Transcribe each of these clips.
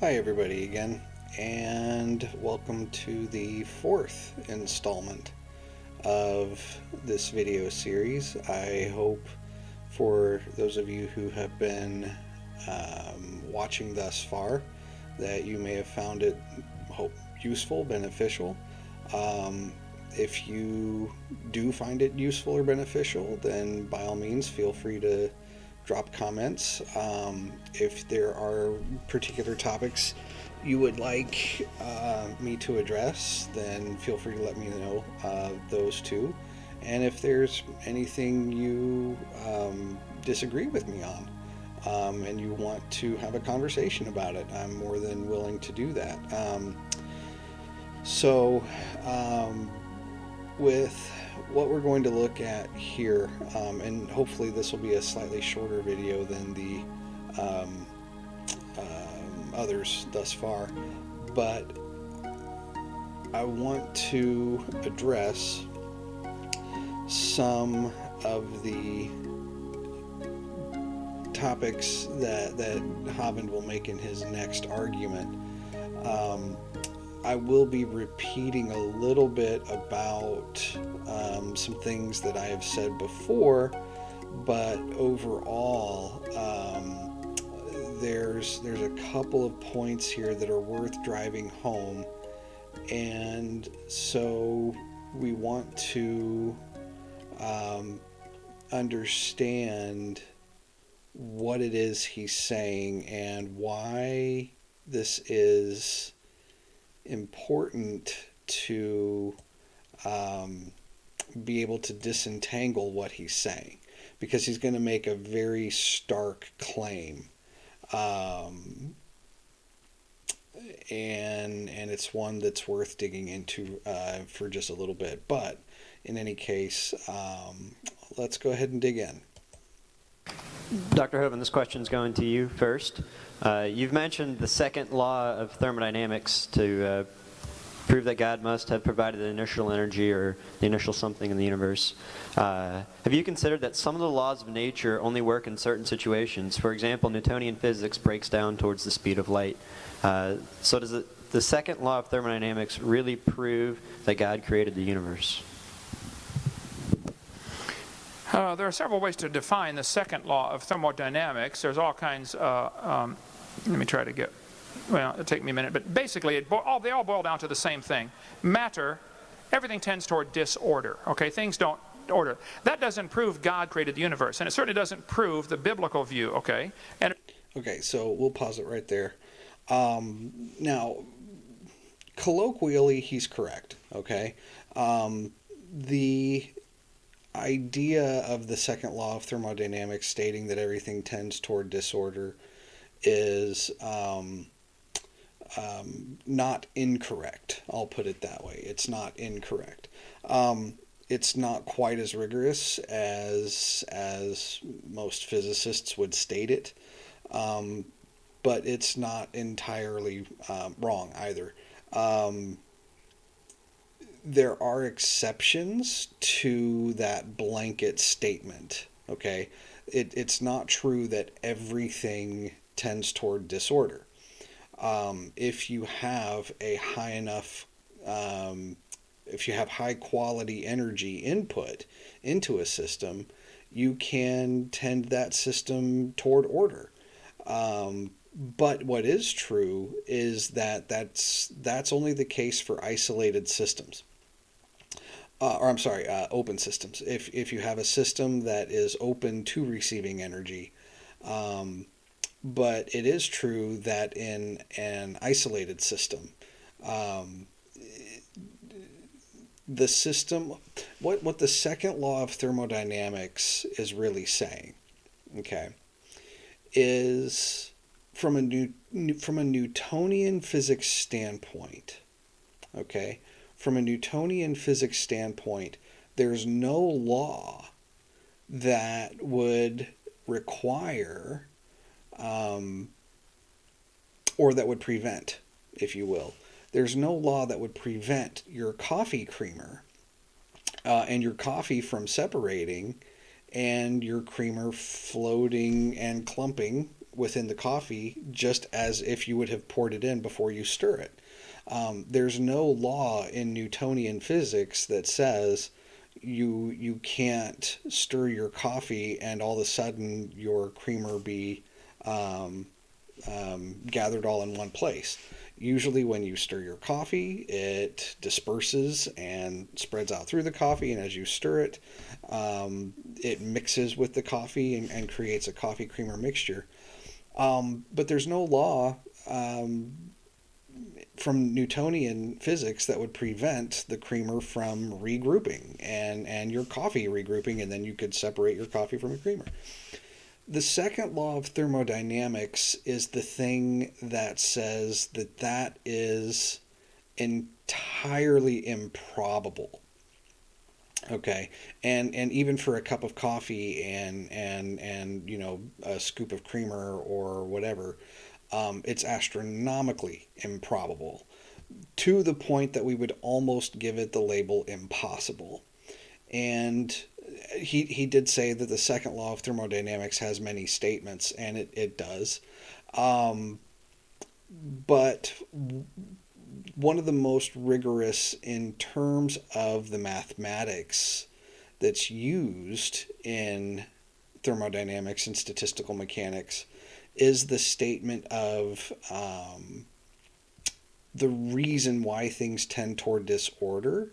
Hi everybody again, and welcome to the fourth installment of this video series. I hope for those of you who have been watching thus far that you may have found it useful, beneficial. If you do find it useful or beneficial, then by all means feel free to drop comments. If there are particular topics you would like me to address, then feel free to let me know those too. And if there's anything you disagree with me on, and you want to have a conversation about it, I'm more than willing to do that. With what we're going to look at here, and hopefully this will be a slightly shorter video than the others thus far, but I want to address some of the topics that Hovind will make in his next argument. I will be repeating a little bit about some things that I have said before, but overall, there's a couple of points here that are worth driving home, and so we want to understand what it is he's saying and why this is important to be able to disentangle what he's saying, because he's going to make a very stark claim, and it's one that's worth digging into for just a little bit. But in any case, let's go ahead and dig in. Dr. Hovind, this question is going to you first. You've mentioned the second law of thermodynamics to prove that God must have provided the initial energy or the initial something in the universe. Have you considered that some of the laws of nature only work in certain situations? For example, Newtonian physics breaks down towards the speed of light. So does the second law of thermodynamics really prove that God created the universe? There are several ways to define the second law of thermodynamics. There's all kinds. Let me try to get. Well, it'll take me a minute, but basically, they all boil down to the same thing. Matter, everything tends toward disorder. Okay, things don't order. That doesn't prove God created the universe, and it certainly doesn't prove the biblical view. Okay. Okay, so we'll pause it right there. Now, colloquially, he's correct. Okay, the idea of the second law of thermodynamics stating that everything tends toward disorder is not incorrect. I'll put it that way. It's not incorrect. It's not quite as rigorous as most physicists would state it, but it's not entirely wrong either. There are exceptions to that blanket statement. Okay, it's not true that everything tends toward disorder. If you have a high enough, if you have high quality energy input into a system, you can tend that system toward order. But what is true is that that's only the case for isolated systems. Open systems. If you have a system that is open to receiving energy, but it is true that in an isolated system, the system, what the second law of thermodynamics is really saying, okay, is from a Newtonian physics standpoint, okay. From a Newtonian physics standpoint, there's no law that would require, or that would prevent, if you will. There's no law that would prevent your coffee creamer and your coffee from separating and your creamer floating and clumping within the coffee just as if you would have poured it in before you stir it. There's no law in Newtonian physics that says you can't stir your coffee and all of a sudden your creamer be gathered all in one place. Usually when you stir your coffee, it disperses and spreads out through the coffee, and as you stir it, it mixes with the coffee and creates a coffee creamer mixture. But there's no law from Newtonian physics that would prevent the creamer from regrouping and your coffee regrouping, and then you could separate your coffee from your creamer. The second law of thermodynamics is the thing that says that is entirely improbable. Okay, and even for a cup of coffee and you know, a scoop of creamer or whatever, it's astronomically improbable, to the point that we would almost give it the label impossible. And he did say that the second law of thermodynamics has many statements, and it does. But one of the most rigorous in terms of the mathematics that's used in thermodynamics and statistical mechanics is the statement of the reason why things tend toward disorder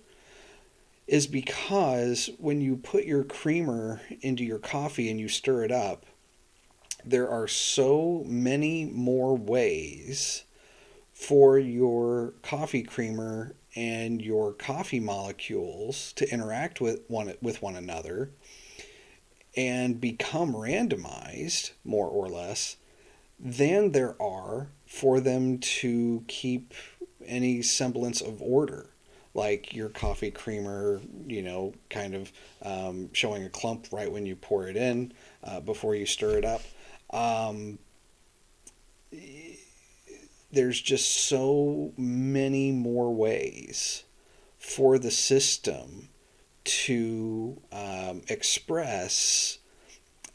is because when you put your creamer into your coffee and you stir it up, there are so many more ways for your coffee creamer and your coffee molecules to interact with one another and become randomized, more or less, than there are for them to keep any semblance of order. Like your coffee creamer, you know, kind of showing a clump right when you pour it in before you stir it up. There's just so many more ways for the system to express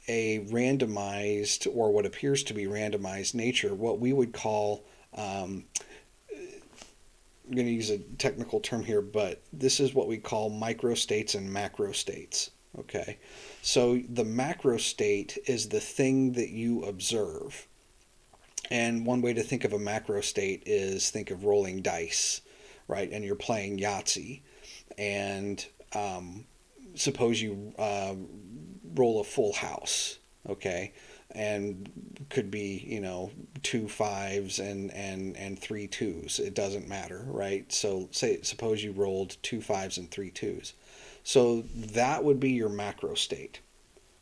a randomized, or what appears to be randomized nature, what we would call, I'm going to use a technical term here, but this is what we call microstates and macrostates. Okay, so the macrostate is the thing that you observe. And one way to think of a macrostate is think of rolling dice, right? And you're playing Yahtzee. And suppose you roll a full house, okay? And could be, you know, 2 5s and 3 2s. It doesn't matter, right? So suppose you rolled 2 5s and 3 2s. So that would be your macrostate.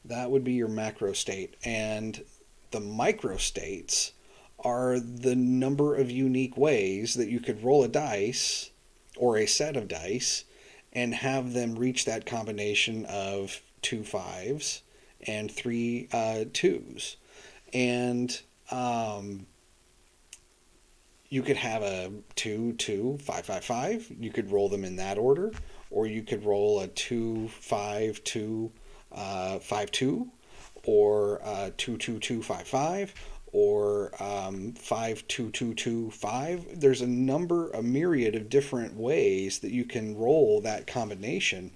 That would be your macrostate. And the microstates are the number of unique ways that you could roll a dice or a set of dice and have them reach that combination of 2 5s and 3 2s. And you could have a 2 2 5 5 5. You could roll them in that order, or you could roll a 2 5 2 5 2, or 2 2 2 5 5, or 5 2 2 2 5. There's a myriad of different ways that you can roll that combination,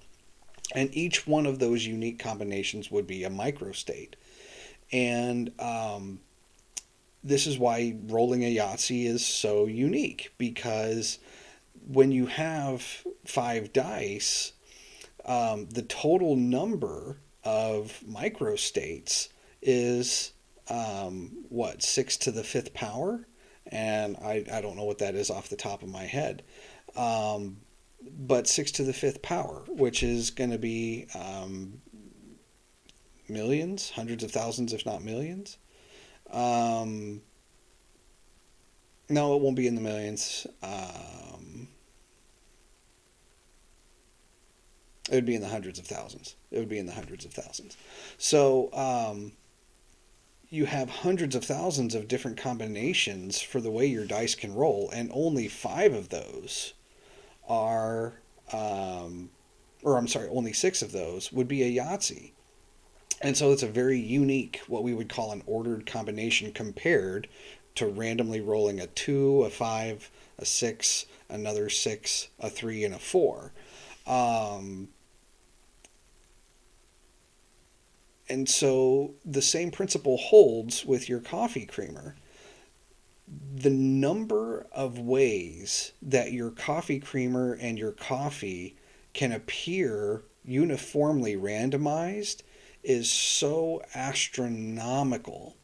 and each one of those unique combinations would be a microstate. And this is why rolling a Yahtzee is so unique, because when you have 5 dice, the total number of microstates is 6 to the 5th power? And I don't know what that is off the top of my head. But 6 to the 5th power, which is going to be millions, hundreds of thousands, if not millions. No, it won't be in the millions. It would be in the hundreds of thousands. It would be in the hundreds of thousands. So you have hundreds of thousands of different combinations for the way your dice can roll, and only 5 of those are, only 6 of those would be a Yahtzee. And so it's a very unique, what we would call an ordered combination compared to randomly rolling a 2, a 5, a 6, another 6, a 3, and a 4. And so the same principle holds with your coffee creamer. The number of ways that your coffee creamer and your coffee can appear uniformly randomized is so astronomical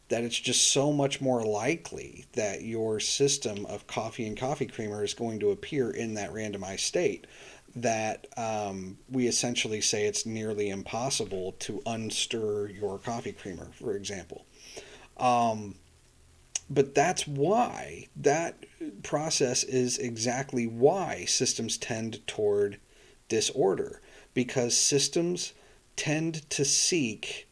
that it's just so much more likely that your system of coffee and coffee creamer is going to appear in that randomized state that we essentially say it's nearly impossible to unstir your coffee creamer, for example. But that's why, that process is exactly why systems tend toward disorder, because systems tend to seek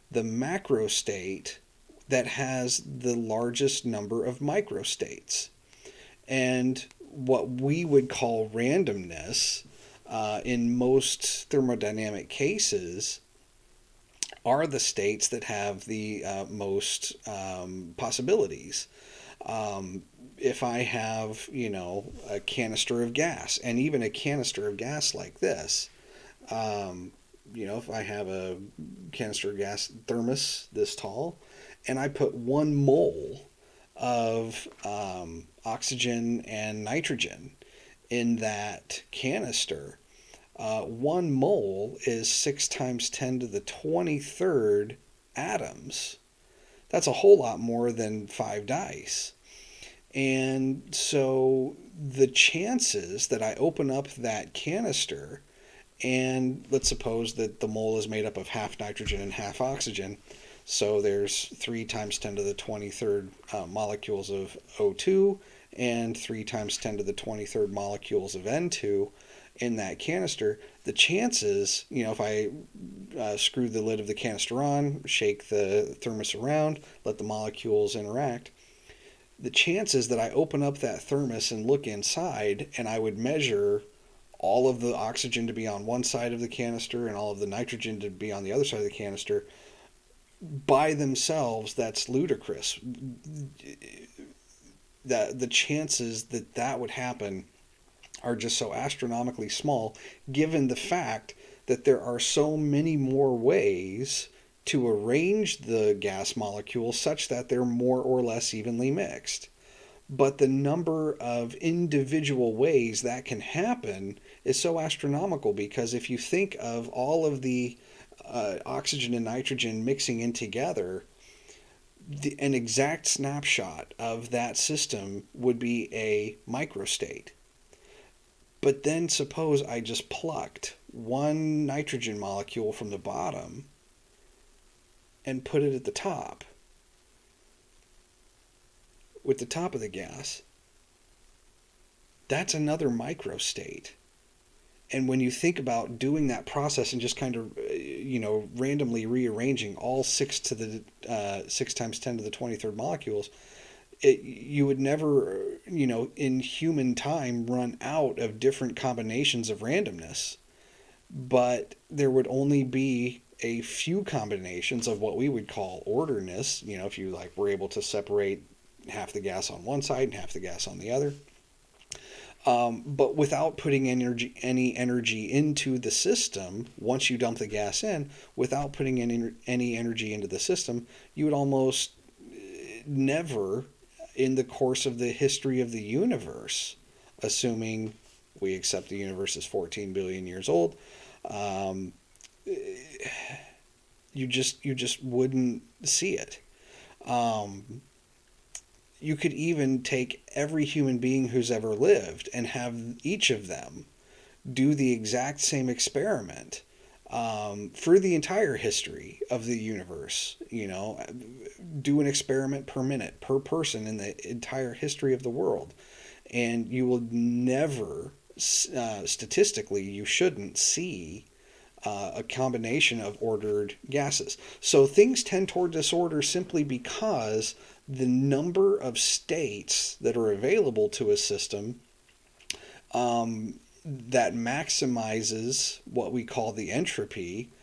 the macro state that has the largest number of microstates. And what we would call randomness in most thermodynamic cases are the states that have the most possibilities. If I have, a canister of gas, and even a canister of gas like this, if I have a canister of gas thermos this tall, and I put 1 mole of oxygen and nitrogen in that canister, 1 mole is 6 times 10 to the 23rd atoms. That's a whole lot more than 5 dice. And so the chances that I open up that canister, and let's suppose that the mole is made up of half nitrogen and half oxygen, so there's 3 times 10 to the 23rd molecules of O2 and 3 times 10 to the 23rd molecules of N2 in that canister. The chances, if I screw the lid of the canister on, shake the thermos around, let the molecules interact, the chances that I open up that thermos and look inside and I would measure all of the oxygen to be on one side of the canister and all of the nitrogen to be on the other side of the canister, by themselves, that's ludicrous. The chances that that would happen are just so astronomically small, given the fact that there are so many more ways to arrange the gas molecules such that they're more or less evenly mixed. But the number of individual ways that can happen is so astronomical, because if you think of all of the oxygen and nitrogen mixing in together, an exact snapshot of that system would be a microstate. But then suppose I just plucked 1 nitrogen molecule from the bottom and put it at the top, with the top of the gas. That's another microstate. And when you think about doing that process and just kind of, randomly rearranging all 6 times 10 to the 23rd molecules, you would never, in human time, run out of different combinations of randomness. But there would only be a few combinations of what we would call orderness, if you were able to separate half the gas on one side and half the gas on the other. But without putting any energy into the system, once you dump the gas in, without putting any energy into the system, you would almost never, in the course of the history of the universe, assuming we accept the universe is 14 billion years old, you just wouldn't see it. You could even take every human being who's ever lived and have each of them do the exact same experiment for the entire history of the universe. Do an experiment per minute, per person in the entire history of the world. And you will never, statistically, you shouldn't see a combination of ordered gases. So things tend toward disorder simply because the number of states that are available to a system that maximizes what we call the entropy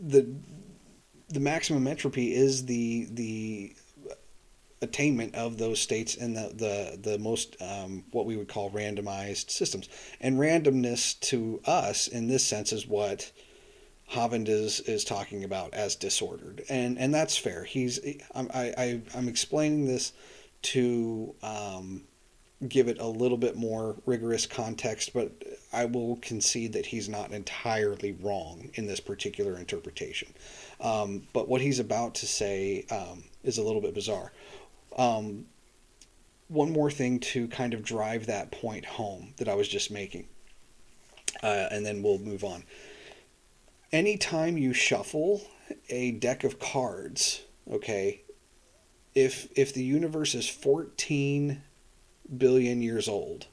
the maximum entropy is the attainment of those states in the most what we would call randomized systems. And randomness to us in this sense is what Hovind is talking about as disordered, and that's fair. I'm explaining this to give it a little bit more rigorous context, but I will concede that he's not entirely wrong in this particular interpretation. But what he's about to say is a little bit bizarre. One more thing to kind of drive that point home that I was just making, and then we'll move on. Anytime you shuffle a deck of cards, okay, if the universe is 14 billion years old,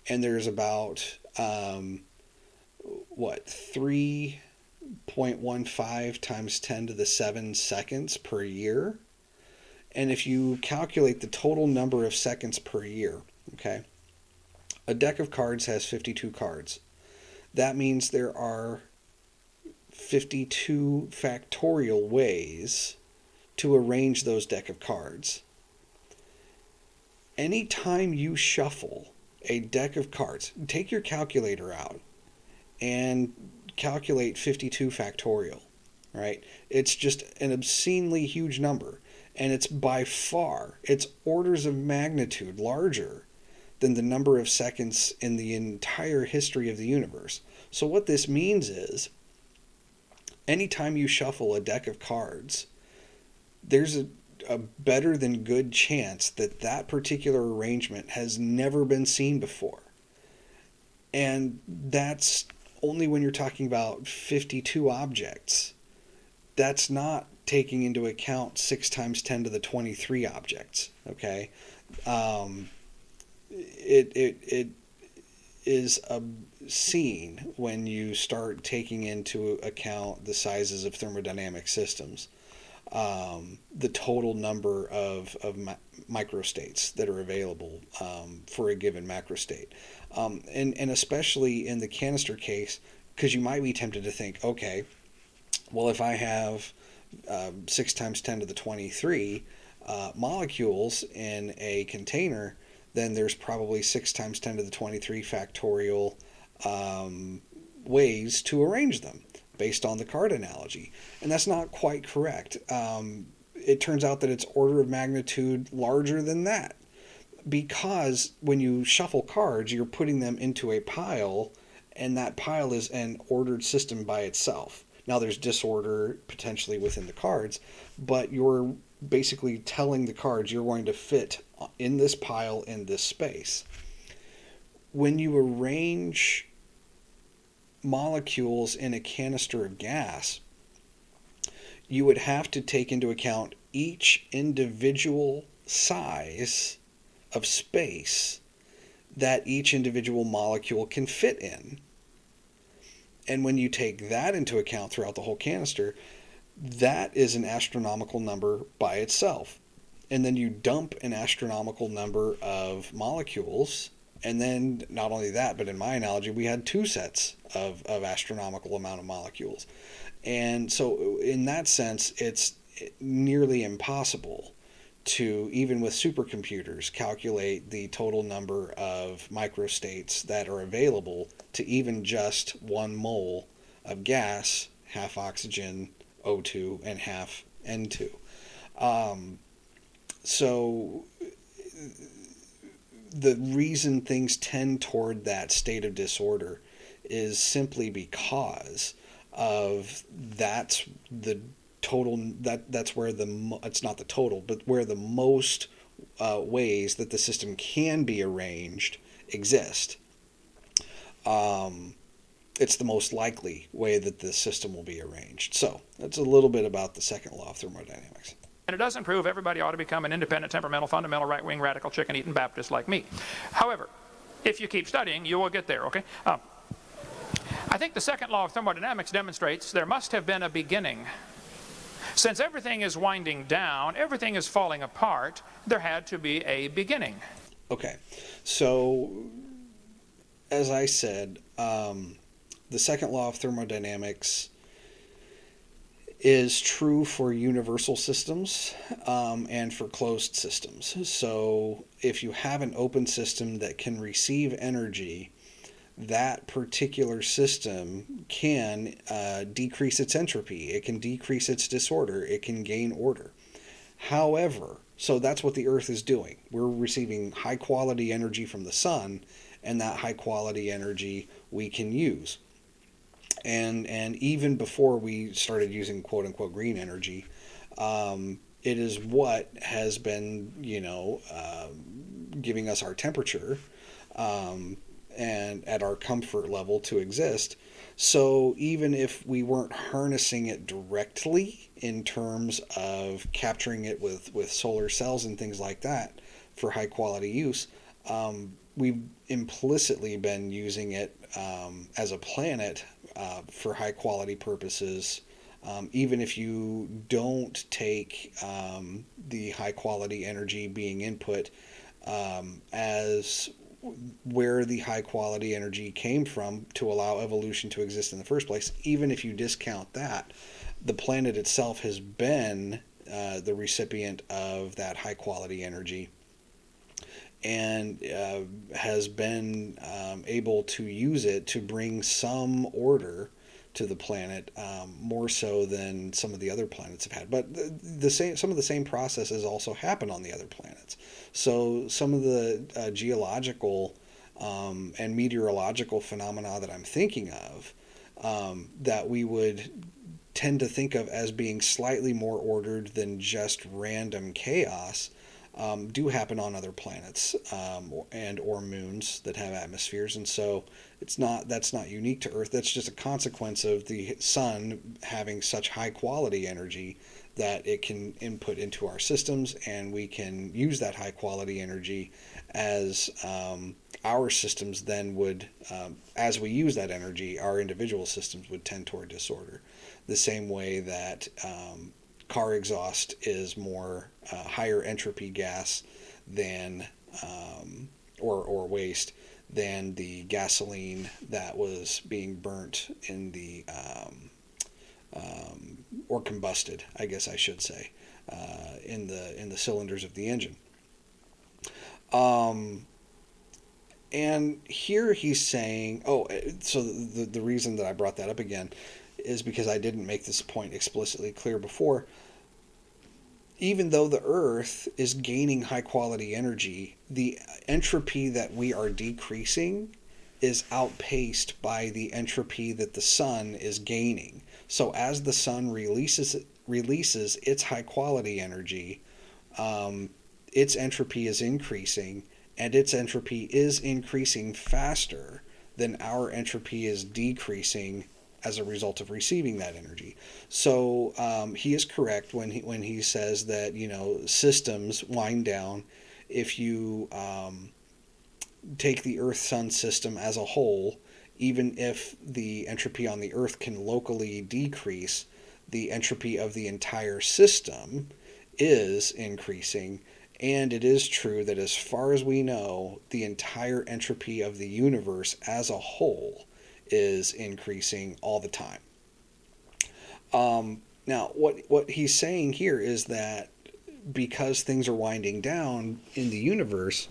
and there's about 3.15 times 10 to the 7 seconds per year, and if you calculate the total number of seconds per year, okay, a deck of cards has 52 cards. That means there are 52 factorial ways to arrange those deck of cards. Anytime you shuffle a deck of cards, take your calculator out and calculate 52 factorial, right? It's just an obscenely huge number, and it's by far, it's orders of magnitude larger than the number of seconds in the entire history of the universe. So what this means is, anytime you shuffle a deck of cards, there's a better than good chance that that particular arrangement has never been seen before. And that's only when you're talking about 52 objects. That's not taking into account 6 times 10 to the 23 objects, okay? It is obscene when you start taking into account the sizes of thermodynamic systems. The total number of microstates that are available for a given macrostate. And especially in the canister case, because you might be tempted to think, okay, well, if I have 6 times 10 to the 23 molecules in a container, then there's probably 6 times 10 to the 23 factorial ways to arrange them, based on the card analogy. And that's not quite correct. It turns out that it's order of magnitude larger than that, because when you shuffle cards, you're putting them into a pile, and that pile is an ordered system by itself. Now there's disorder potentially within the cards, but you're basically telling the cards you're going to fit in this pile in this space. When you arrange molecules in a canister of gas, you would have to take into account each individual size of space that each individual molecule can fit in. And when you take that into account throughout the whole canister, that is an astronomical number by itself. And then you dump an astronomical number of molecules. And then not only that, but in my analogy, we had 2 sets of astronomical amount of molecules. And so in that sense, it's nearly impossible to, even with supercomputers, calculate the total number of microstates that are available to even just 1 mole of gas, half oxygen, O2, and half N2. So the reason things tend toward that state of disorder is simply because of that's the total, that's where it's not the total, but where the most ways that the system can be arranged exist. It's the most likely way that the system will be arranged. So that's a little bit about the second law of thermodynamics. And it doesn't prove everybody ought to become an independent, temperamental, fundamental, right-wing, radical, chicken-eating Baptist like me. However, if you keep studying, you will get there, okay? I think the second law of thermodynamics demonstrates there must have been a beginning. Since everything is winding down, everything is falling apart, there had to be a beginning. Okay, so as I said, the second law of thermodynamics is true for universal systems and for closed systems. So if you have an open system that can receive energy, that particular system can decrease its entropy. It can decrease its disorder. It can gain order. However, so that's what the Earth is doing. We're receiving high quality energy from the sun, and that high quality energy we can use. And even before we started using quote unquote green energy, it is what has been, giving us our temperature and at our comfort level to exist. So even if we weren't harnessing it directly in terms of capturing it with solar cells and things like that for high quality use, we've implicitly been using it as a planet for high quality purposes. Even if you don't take the high quality energy being input as where the high quality energy came from to allow evolution to exist in the first place, even if you discount that, the planet itself has been the recipient of that high quality energy and has been able to use it to bring some order to the planet, more so than some of the other planets have had. But some of the same processes also happen on the other planets. So some of the geological and meteorological phenomena that I'm thinking of that we would tend to think of as being slightly more ordered than just random chaos do happen on other planets and or moons that have atmospheres, and so that's not unique to Earth. That's just a consequence of the sun having such high quality energy that it can input into our systems, and we can use that high quality energy as our systems then would, as we use that energy, our individual systems would tend toward disorder. The same way that car exhaust is more higher entropy gas than or waste than the gasoline that was being burnt in the or combusted, I guess I should say, in the cylinders of the engine. And here he's saying, so the reason that I brought that up again is because I didn't make this point explicitly clear before. Even though the Earth is gaining high quality energy, the entropy that we are decreasing is outpaced by the entropy that the sun is gaining. So as the sun releases its high quality energy, its entropy is increasing, and its entropy is increasing faster than our entropy is decreasing as a result of receiving that energy. So he is correct when he says that systems wind down if you take the Earth-Sun system as a whole. Even if the entropy on the Earth can locally decrease, the entropy of the entire system is increasing. And it is true that as far as we know, the entire entropy of the universe as a whole is increasing all the time. Now, what he's saying here is that because things are winding down in the universe,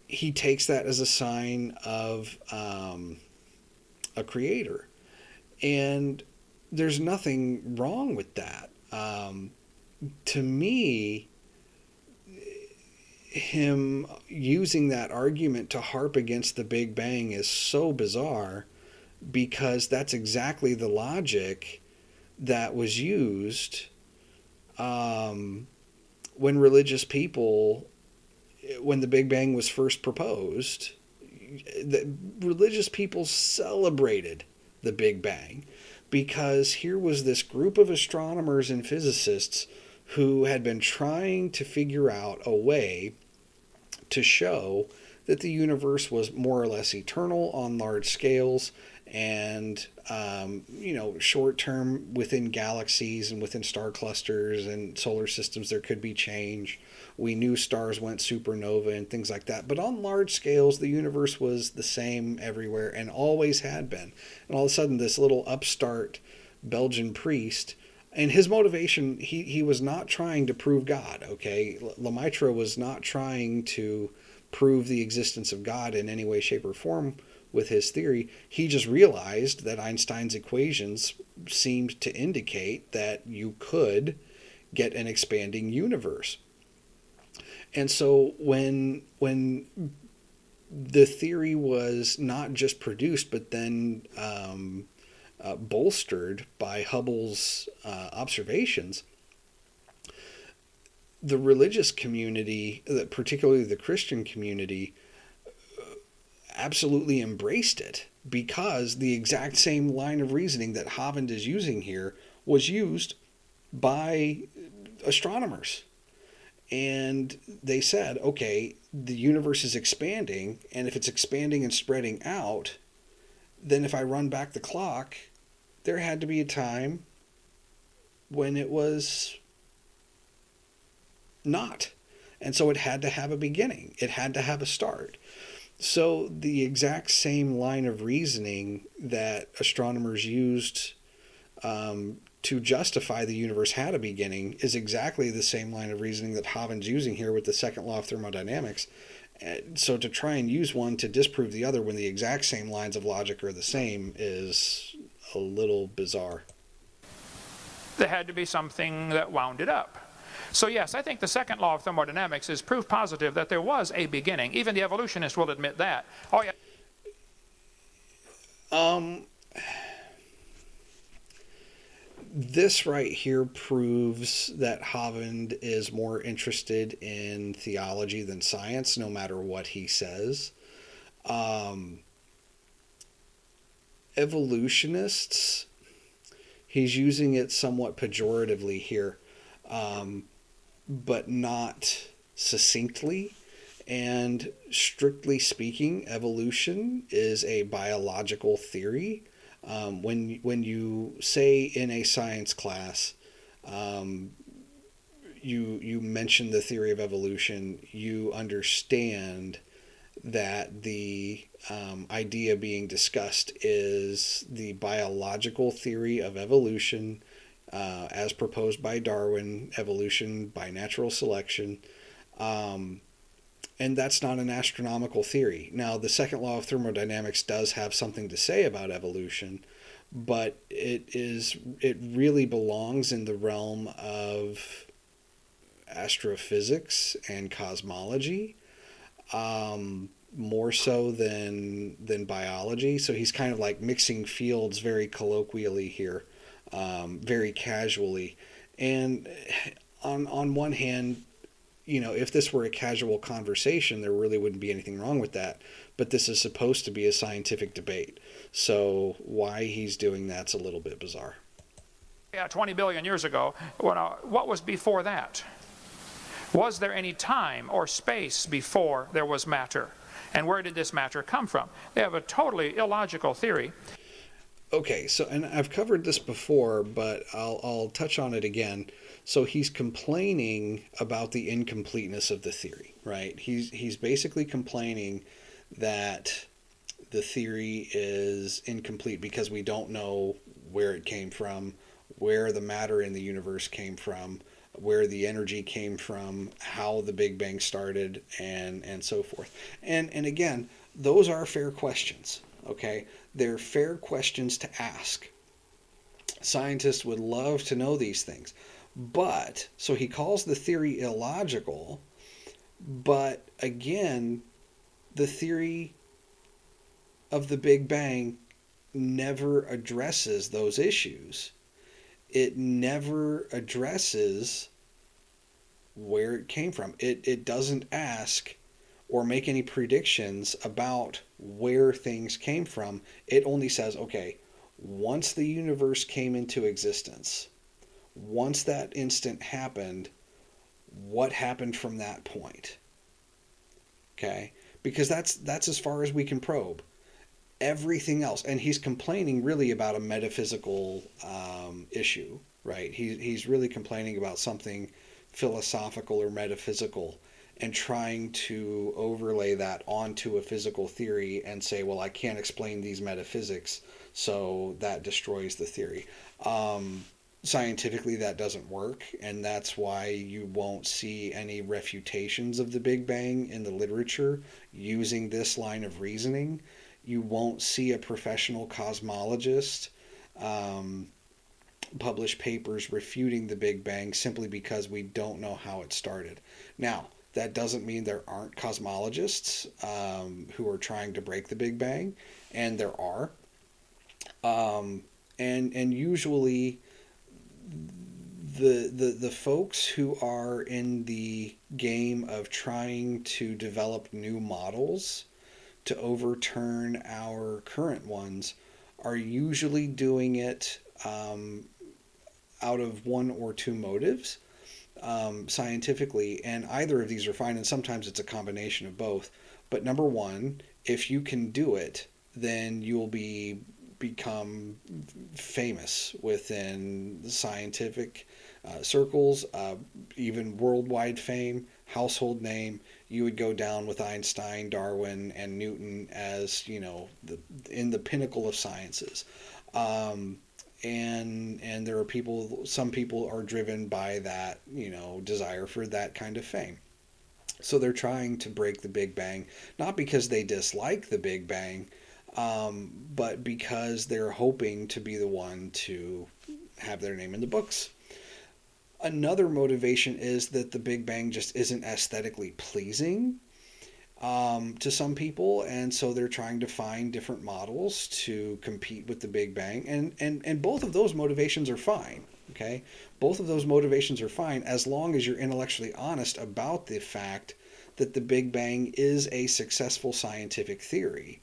he takes that as a sign of a creator. And there's nothing wrong with that. To me, him using that argument to harp against the Big Bang is so bizarre, because that's exactly the logic that was used when religious people, when the Big Bang was first proposed, the religious people celebrated the Big Bang, because here was this group of astronomers and physicists who had been trying to figure out a way to show that the universe was more or less eternal on large scales, And, short term within galaxies and within star clusters and solar systems, there could be change. We knew stars went supernova and things like that. But on large scales, the universe was the same everywhere and always had been. And all of a sudden, this little upstart Belgian priest, and his motivation, he was not trying to prove God, okay? Lemaitre was not trying to prove the existence of God in any way, shape, or form with his theory. He just realized that Einstein's equations seemed to indicate that you could get an expanding universe. And so when the theory was not just produced, but then bolstered by Hubble's observations, the religious community, particularly the Christian community, absolutely embraced it, because the exact same line of reasoning that Hovind is using here was used by astronomers. And they said, okay, the universe is expanding, and if it's expanding and spreading out, then if I run back the clock, there had to be a time when it was not. And so it had to have a beginning. It had to have a start. So the exact same line of reasoning that astronomers used to justify the universe had a beginning is exactly the same line of reasoning that Hovind's using here with the second law of thermodynamics. So to try and use one to disprove the other when the exact same lines of logic are the same is a little bizarre. There had to be something that wound it up. So yes, I think the second law of thermodynamics is proof positive that there was a beginning. Even the evolutionist will admit that. Oh yeah. This right here proves that Hovind is more interested in theology than science, no matter what he says. Evolutionists, he's using it somewhat pejoratively here, but not succinctly. And strictly speaking, evolution is a biological theory. When you say in a science class, you mention the theory of evolution, you understand that the idea being discussed is the biological theory of evolution, as proposed by Darwin, evolution by natural selection. And that's not an astronomical theory. Now, the second law of thermodynamics does have something to say about evolution, but it really belongs in the realm of astrophysics and cosmology, more so than biology. So he's kind of like mixing fields very colloquially here, very casually. And on one hand, if this were a casual conversation, there really wouldn't be anything wrong with that. But this is supposed to be a scientific debate. So why he's doing that's a little bit bizarre. Yeah, 20 billion years ago. What was before that? Was there any time or space before there was matter? And where did this matter come from? They have a totally illogical theory. Okay, so, and I've covered this before, but I'll touch on it again. So he's complaining about the incompleteness of the theory, right? He's basically complaining that the theory is incomplete because we don't know where it came from, where the matter in the universe came from, where the energy came from, how the Big Bang started, and so forth. And again, those are fair questions, okay? They're fair questions to ask. Scientists would love to know these things. But, so he calls the theory illogical, but again, the theory of the Big Bang never addresses those issues. It never addresses where it came from. It doesn't ask or make any predictions about where things came from. It only says, okay, once the universe came into existence, once that instant happened, what happened from that point? Okay? Because that's as far as we can probe. everything else, and he's complaining really about a metaphysical issue, right? He's really complaining about something philosophical or metaphysical, and trying to overlay that onto a physical theory and say, well, I can't explain these metaphysics, so that destroys the theory. Scientifically, that doesn't work, and that's why you won't see any refutations of the Big Bang in the literature using this line of reasoning. You won't see a professional cosmologist publish papers refuting the Big Bang simply because we don't know how it started. Now, that doesn't mean there aren't cosmologists who are trying to break the Big Bang, and there are. And usually the folks who are in the game of trying to develop new models to overturn our current ones are usually doing it out of one or two motives scientifically, and either of these are fine, and sometimes it's a combination of both. But number one, if you can do it, then you'll become famous within scientific circles, even worldwide fame, household name. You would go down with Einstein, Darwin, and Newton as, you know, in the pinnacle of sciences. And there are people, some people are driven by that, you know, desire for that kind of fame. So they're trying to break the Big Bang, not because they dislike the Big Bang, but because they're hoping to be the one to have their name in the books. Another motivation is that the Big Bang just isn't aesthetically pleasing to some people, and so they're trying to find different models to compete with the Big Bang, and both of those motivations are fine. Okay, both of those motivations are fine as long as you're intellectually honest about the fact that the Big Bang is a successful scientific theory.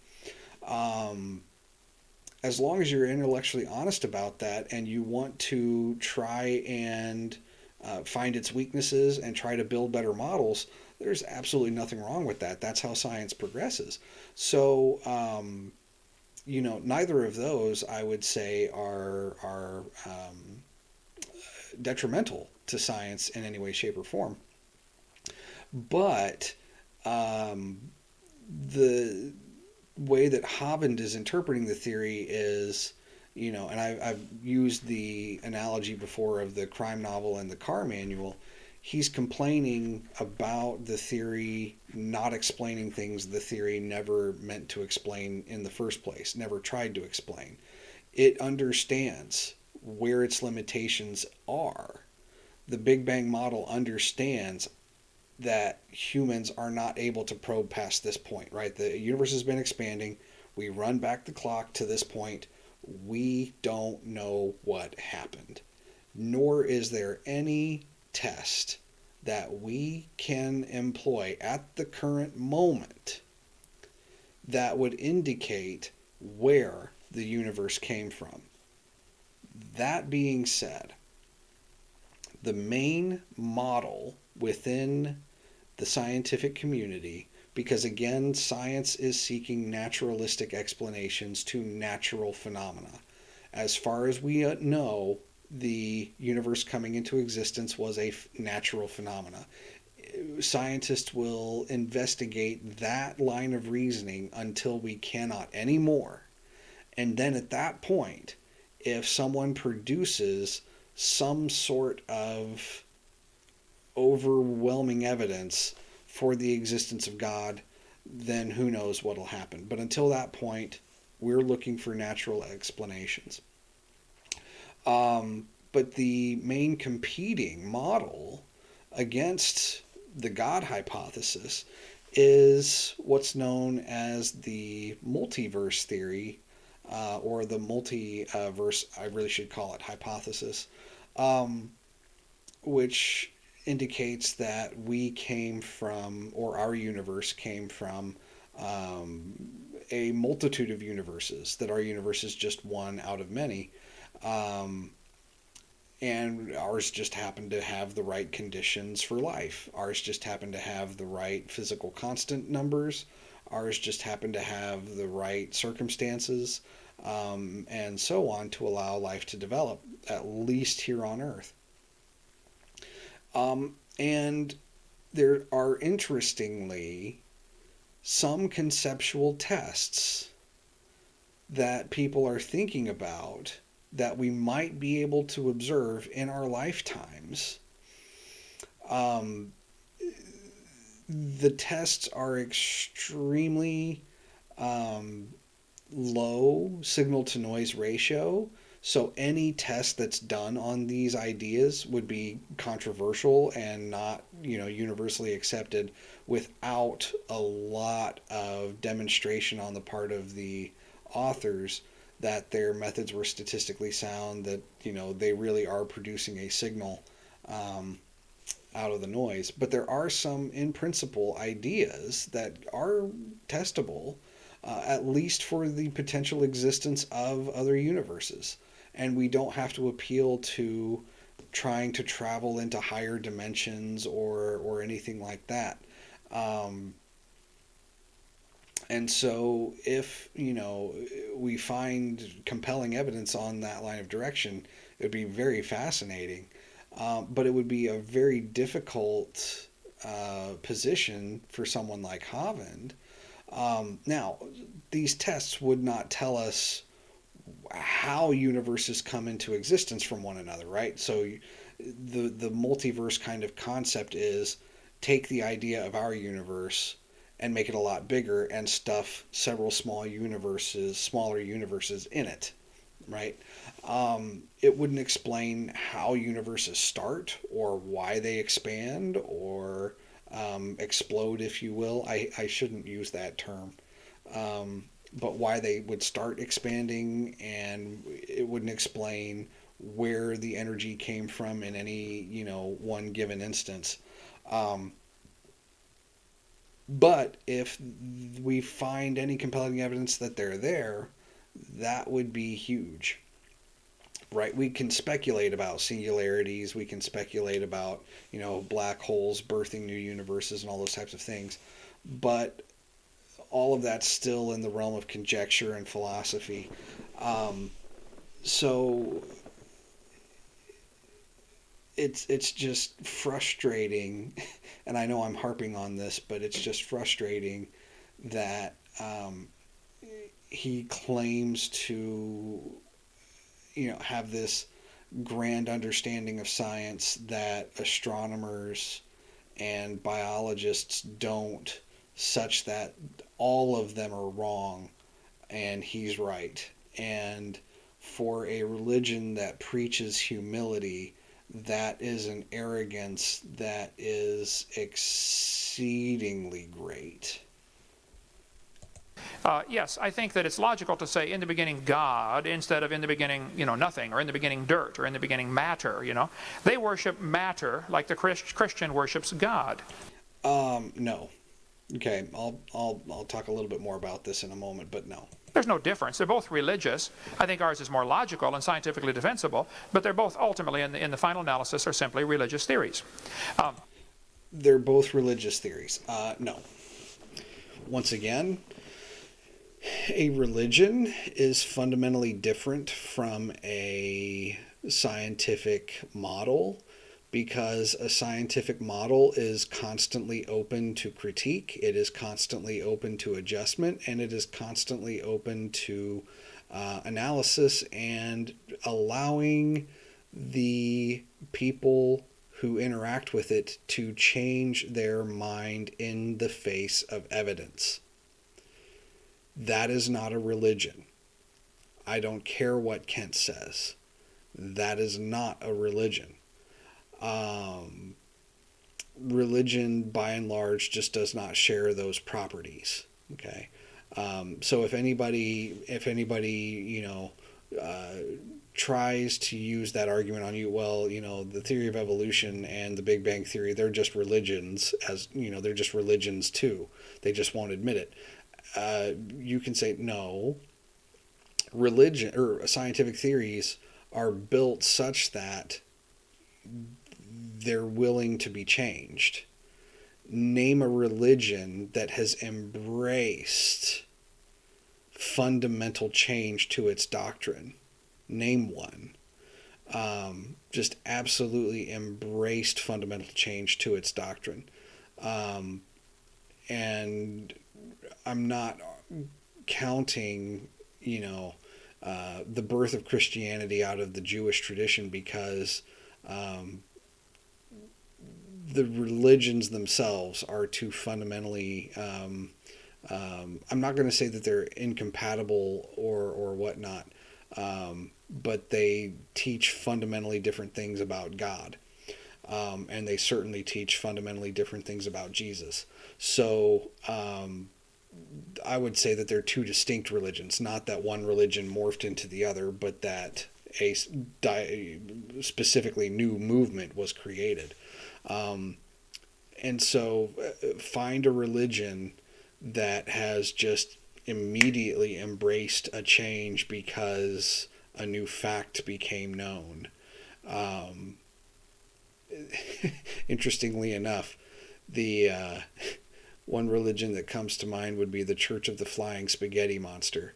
As long as you're intellectually honest about that, and you want to try and find its weaknesses and try to build better models, there's absolutely nothing wrong with that. That's how science progresses. So, you know, neither of those, I would say, are detrimental to science in any way, shape, or form. But the way that Hovind is interpreting the theory is, you know, and I've used the analogy before of the crime novel and the car manual. He's complaining about the theory not explaining things the theory never meant to explain in the first place, never tried to explain. It understands where its limitations are. The Big Bang model understands that humans are not able to probe past this point, right? The universe has been expanding. We run back the clock to this point. We don't know what happened, nor is there any test that we can employ at the current moment that would indicate where the universe came from. That being said, the main model within the scientific community, because again, science is seeking naturalistic explanations to natural phenomena. As far as we know, the universe coming into existence was a natural phenomena. Scientists will investigate that line of reasoning until we cannot anymore. And then at that point, if someone produces some sort of overwhelming evidence for the existence of God, then who knows what will happen. But until that point, we're looking for natural explanations. But the main competing model against the God hypothesis is what's known as the multiverse theory, or the multiverse, I really should call it hypothesis, which indicates that we came from, or our universe came from, a multitude of universes, that our universe is just one out of many. And ours just happened to have the right conditions for life. Ours just happened to have the right physical constant numbers. Ours just happened to have the right circumstances and so on to allow life to develop, at least here on Earth. And there are, interestingly, some conceptual tests that people are thinking about that we might be able to observe in our lifetimes. The tests are extremely low signal to noise ratio. So any test that's done on these ideas would be controversial and not, universally accepted without a lot of demonstration on the part of the authors that their methods were statistically sound, that, they really are producing a signal out of the noise. But there are some, in principle, ideas that are testable, at least for the potential existence of other universes. And we don't have to appeal to trying to travel into higher dimensions or anything like that. And so if, we find compelling evidence on that line of direction, it would be very fascinating. But it would be a very difficult position for someone like Hovind. Now, these tests would not tell us how universes come into existence from one another, right? So the multiverse kind of concept is take the idea of our universe and make it a lot bigger and stuff several smaller universes in it, right? It wouldn't explain how universes start or why they expand or explode, if you will. I shouldn't use that term. But why they would start expanding, and it wouldn't explain where the energy came from in any, one given instance. But if we find any compelling evidence that they're there, that would be huge, right? We can speculate about singularities. We can speculate about, black holes birthing new universes and all those types of things. But all of that's still in the realm of conjecture and philosophy. So it's just frustrating, and I know I'm harping on this, but it's just frustrating that he claims to, have this grand understanding of science that astronomers and biologists don't, such that all of them are wrong and he's right. And for a religion that preaches humility, that is an arrogance that is exceedingly great. Yes, I think that it's logical to say in the beginning God instead of in the beginning, nothing, or in the beginning dirt, or in the beginning matter, They worship matter like the Christian worships God. No. Okay, I'll talk a little bit more about this in a moment, but no. There's no difference. They're both religious. I think ours is more logical and scientifically defensible, but they're both ultimately, in the final analysis, are simply religious theories. They're both religious theories. No. Once again, a religion is fundamentally different from a scientific model, because a scientific model is constantly open to critique, it is constantly open to adjustment, and it is constantly open to analysis and allowing the people who interact with it to change their mind in the face of evidence. That is not a religion. I don't care what Kent says. That is not a religion. Religion, by and large, just does not share those properties. Okay, so if anybody, tries to use that argument on you, well, the theory of evolution and the Big Bang theory, they're just religions, they're just religions too. They just won't admit it. You can say no. Religion or scientific theories are built such that they're willing to be changed. name a religion that has embraced fundamental change to its doctrine. Name one. Just absolutely embraced fundamental change to its doctrine. And I'm not counting, the birth of Christianity out of the Jewish tradition, because the religions themselves are too fundamentally, I'm not going to say that they're incompatible or whatnot, but they teach fundamentally different things about God. And they certainly teach fundamentally different things about Jesus. So I would say that they're two distinct religions, not that one religion morphed into the other, but that a specifically new movement was created. And so find a religion that has just immediately embraced a change because a new fact became known. Interestingly enough, the one religion that comes to mind would be the Church of the Flying Spaghetti Monster.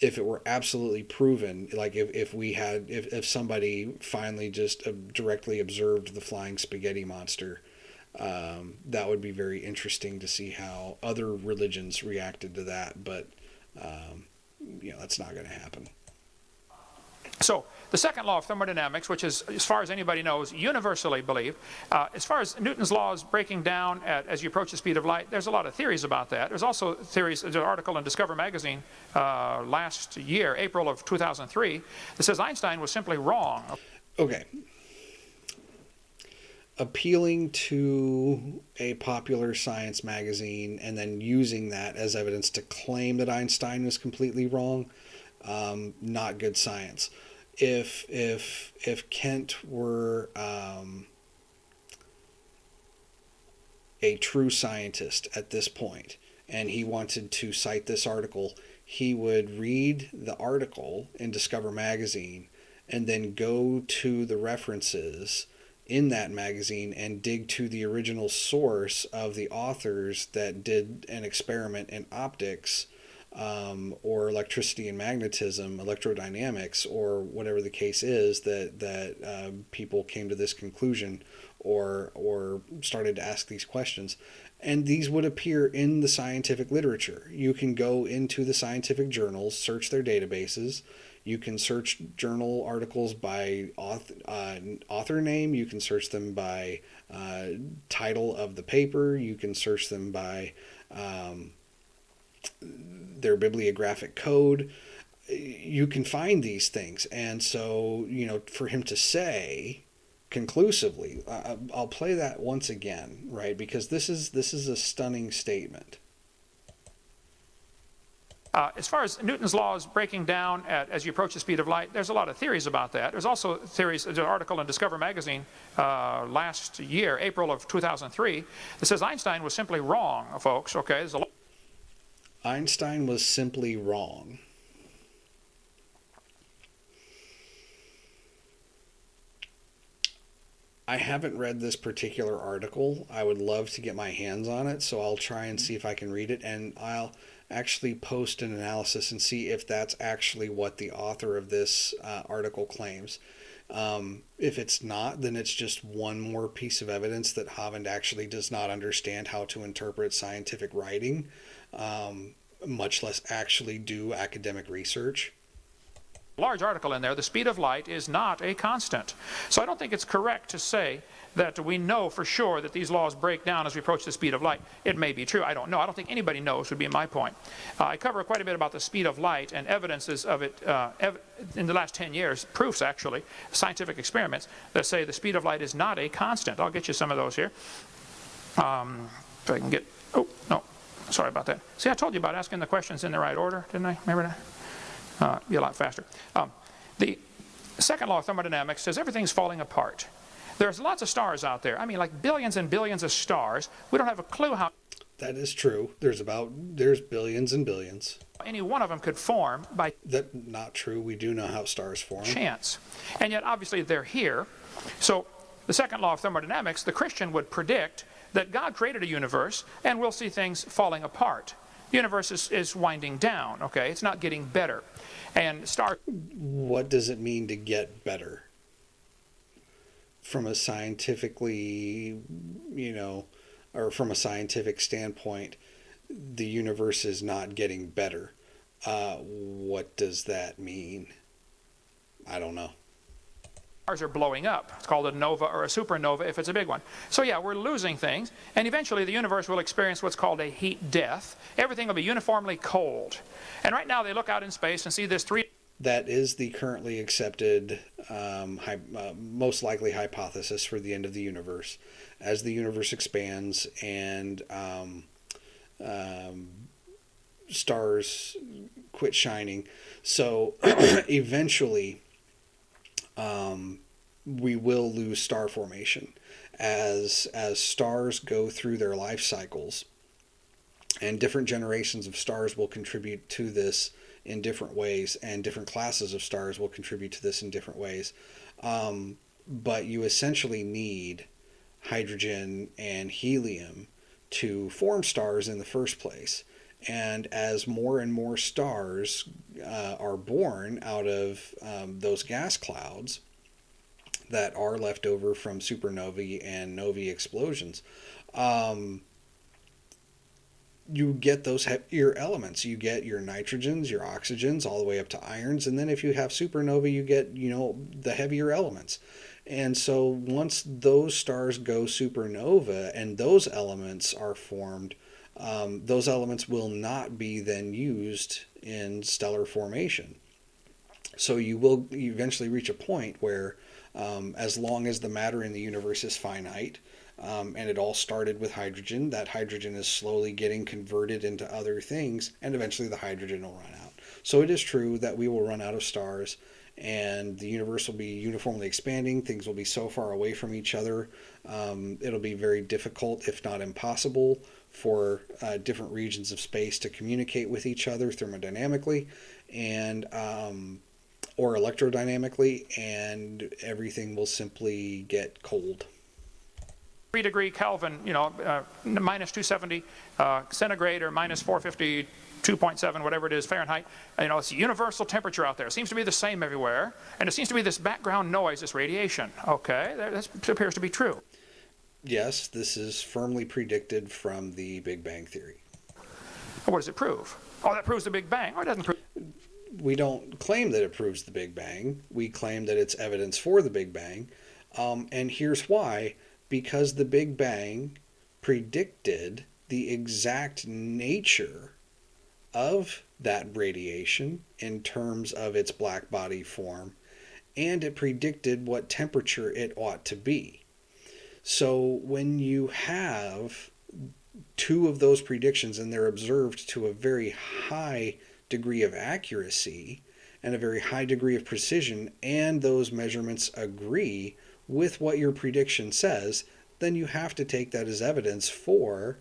If it were absolutely proven, like if somebody finally just directly observed the flying spaghetti monster, that would be very interesting to see how other religions reacted to that. But that's not going to happen. So the second law of thermodynamics, which is, as far as anybody knows, universally believed. As far as Newton's laws breaking down as you approach the speed of light, there's a lot of theories about that. There's also theories, there's an article in Discover magazine last year, April of 2003, that says Einstein was simply wrong. Okay. Appealing to a popular science magazine and then using that as evidence to claim that Einstein was completely wrong, not good science. If Kent were a true scientist at this point and he wanted to cite this article, he would read the article in Discover magazine and then go to the references in that magazine and dig to the original source of the authors that did an experiment in optics, or electricity and magnetism, electrodynamics, or whatever the case is, that people came to this conclusion or started to ask these questions. And these would appear in the scientific literature. You can go into the scientific journals, search their databases. You can search journal articles by author name. You can search them by title of the paper. You can search them by their bibliographic code. You can find these things. And so, for him to say conclusively, I'll play that once again, right? Because this is a stunning statement. As far as Newton's laws breaking down as you approach the speed of light, there's a lot of theories about that. There's also theories, there's an article in Discover magazine last year, April of 2003, that says Einstein was simply wrong, folks. Okay, there's a lot. Einstein was simply wrong. I haven't read this particular article. I would love to get my hands on it, so I'll try and see if I can read it, and I'll actually post an analysis and see if that's actually what the author of this article claims. If it's not, then it's just one more piece of evidence that Hovind actually does not understand how to interpret scientific writing, much less actually do academic research. Large article in there, the speed of light is not a constant. So I don't think it's correct to say that we know for sure that these laws break down as we approach the speed of light. It may be true, I don't know. I don't think anybody knows would be my point. I cover quite a bit about the speed of light and evidences of it in the last 10 years, proofs actually, scientific experiments that say the speed of light is not a constant. I'll get you some of those here. If I can get, oh, no, sorry about that. See, I told you about asking the questions in the right order, didn't I? Remember that? Be a lot faster. The second law of thermodynamics says everything's falling apart. There's lots of stars out there. I mean, like billions and billions of stars. We don't have a clue how. That is true. There's billions and billions. Any one of them could form by. That's not true. We do know how stars form. Chance. And yet, obviously, they're here. So the second law of thermodynamics, the Christian would predict that God created a universe and we'll see things falling apart. The universe is winding down, okay? It's not getting better. And stars... What does it mean to get better? From a scientifically, or from a scientific standpoint, the universe is not getting better. What does that mean? I don't know. Stars are blowing up. It's called a nova or a supernova if it's a big one. So yeah, we're losing things, and eventually the universe will experience what's called a heat death. Everything will be uniformly cold. And right now they look out in space and see this That is the currently accepted, most likely hypothesis for the end of the universe. As the universe expands and stars quit shining. So eventually we will lose star formation as stars go through their life cycles, and different generations of stars will contribute to this in different ways, and different classes of stars will contribute to this in different ways. But you essentially need hydrogen and helium to form stars in the first place. And as more and more stars are born out of those gas clouds that are left over from supernovae and novae explosions, you get those heavier elements. You get your nitrogens, your oxygens, all the way up to irons. And then if you have supernovae, you get, the heavier elements. And so once those stars go supernova and those elements are formed, those elements will not be then used in stellar formation. So you will eventually reach a point where, as long as the matter in the universe is finite, and it all started with hydrogen, that hydrogen is slowly getting converted into other things, and eventually the hydrogen will run out. So it is true that we will run out of stars, and the universe will be uniformly expanding. Things will be so far away from each other. It'll be very difficult, if not impossible, for different regions of space to communicate with each other thermodynamically and or electrodynamically, and everything will simply get cold. 3-degree Kelvin, minus 270 centigrade or minus 452.7, whatever it is, Fahrenheit. It's a universal temperature out there. It seems to be the same everywhere, and it seems to be this background noise, this radiation. Okay, that appears to be true. Yes, this is firmly predicted from the Big Bang Theory. What does it prove? Oh, that proves the Big Bang. Oh, it doesn't prove... We don't claim that it proves the Big Bang. We claim that it's evidence for the Big Bang. And here's why. Because the Big Bang predicted the exact nature of that radiation in terms of its black body form, and it predicted what temperature it ought to be. So when you have two of those predictions and they're observed to a very high degree of accuracy and a very high degree of precision, and those measurements agree with what your prediction says, then you have to take that as evidence for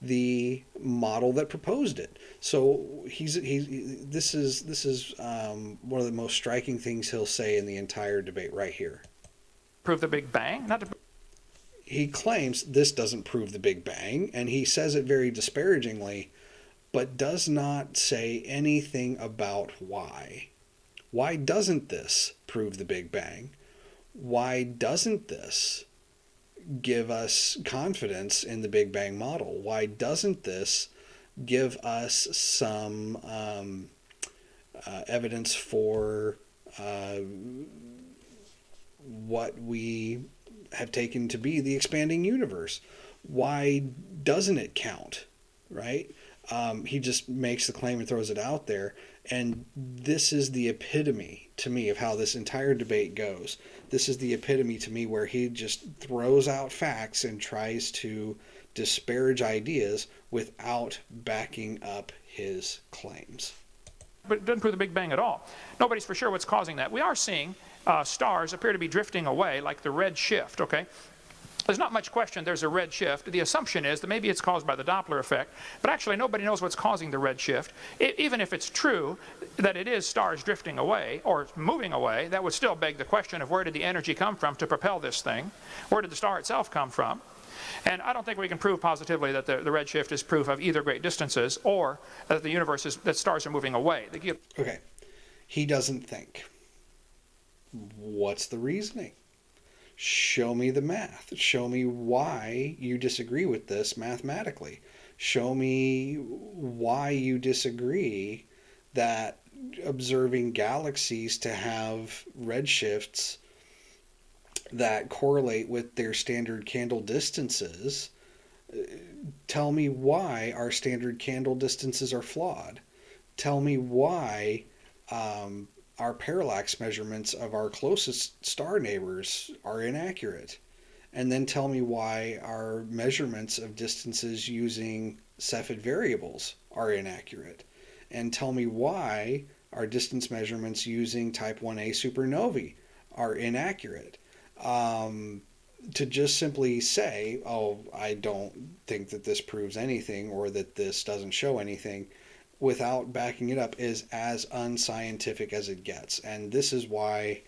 the model that proposed it. So this is one of the most striking things he'll say in the entire debate right here. Prove the Big Bang? He claims this doesn't prove the Big Bang, and he says it very disparagingly, but does not say anything about why. Why doesn't this prove the Big Bang? Why doesn't this give us confidence in the Big Bang model? Why doesn't this give us some evidence for what we have taken to be the expanding universe? Why doesn't it count, right? He just makes the claim and throws it out there. And this is the epitome to me of how this entire debate goes. This is the epitome to me where he just throws out facts and tries to disparage ideas without backing up his claims. But it doesn't prove the Big Bang at all. Nobody's for sure what's causing that. We are seeing stars appear to be drifting away, like the red shift, okay? There's not much question there's a red shift. The assumption is that maybe it's caused by the Doppler effect, but actually nobody knows what's causing the red shift. Even if it's true that it is stars drifting away or moving away, that would still beg the question of where did the energy come from to propel this thing? Where did the star itself come from? And I don't think we can prove positively that the red shift is proof of either great distances or that the universe is, that stars are moving away. Okay, he doesn't think. What's the reasoning? Show me the math. Show me why you disagree with this mathematically. Show me why you disagree that observing galaxies to have redshifts that correlate with their standard candle distances. Tell me why our standard candle distances are flawed. Tell me why our parallax measurements of our closest star neighbors are inaccurate. And then tell me why our measurements of distances using Cepheid variables are inaccurate. And tell me why our distance measurements using type 1a supernovae are inaccurate. To just simply say, oh, I don't think that this proves anything or that this doesn't show anything, without backing it up is as unscientific as it gets. And this is why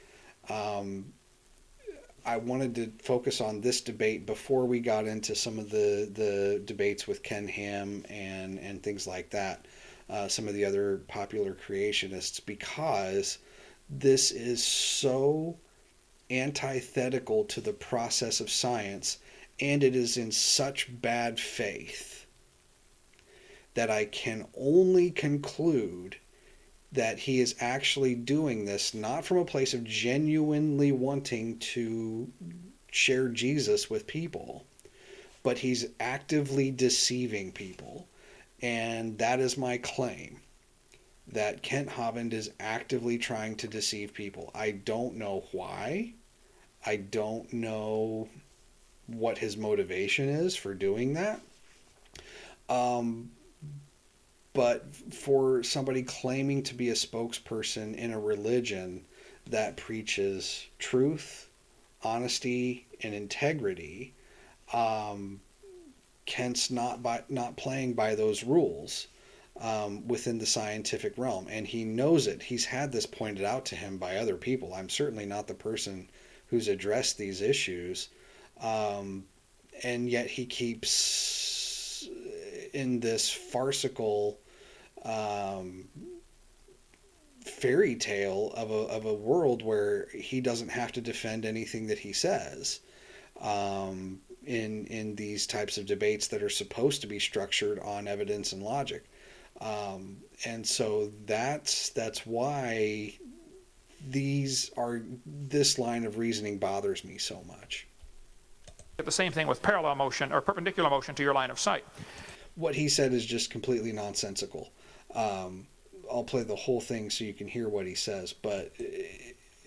I wanted to focus on this debate before we got into some of the debates with Ken Ham and things like that, some of the other popular creationists, because this is so antithetical to the process of science, and it is in such bad faith that I can only conclude that he is actually doing this not from a place of genuinely wanting to share Jesus with people, but he's actively deceiving people. And that is my claim, that Kent Hovind is actively trying to deceive people. I don't know why. I don't know what his motivation is for doing that. But for somebody claiming to be a spokesperson in a religion that preaches truth, honesty, and integrity, Kent's not playing by those rules within the scientific realm, and he knows it. He's had this pointed out to him by other people. I'm certainly not the person who's addressed these issues, and yet he keeps in this farcical fairy tale of a world where he doesn't have to defend anything that he says in these types of debates that are supposed to be structured on evidence and logic. And so that's why this line of reasoning bothers me so much. The same thing with parallel motion or perpendicular motion to your line of sight. What he said is just completely nonsensical. I'll play the whole thing so you can hear what he says, but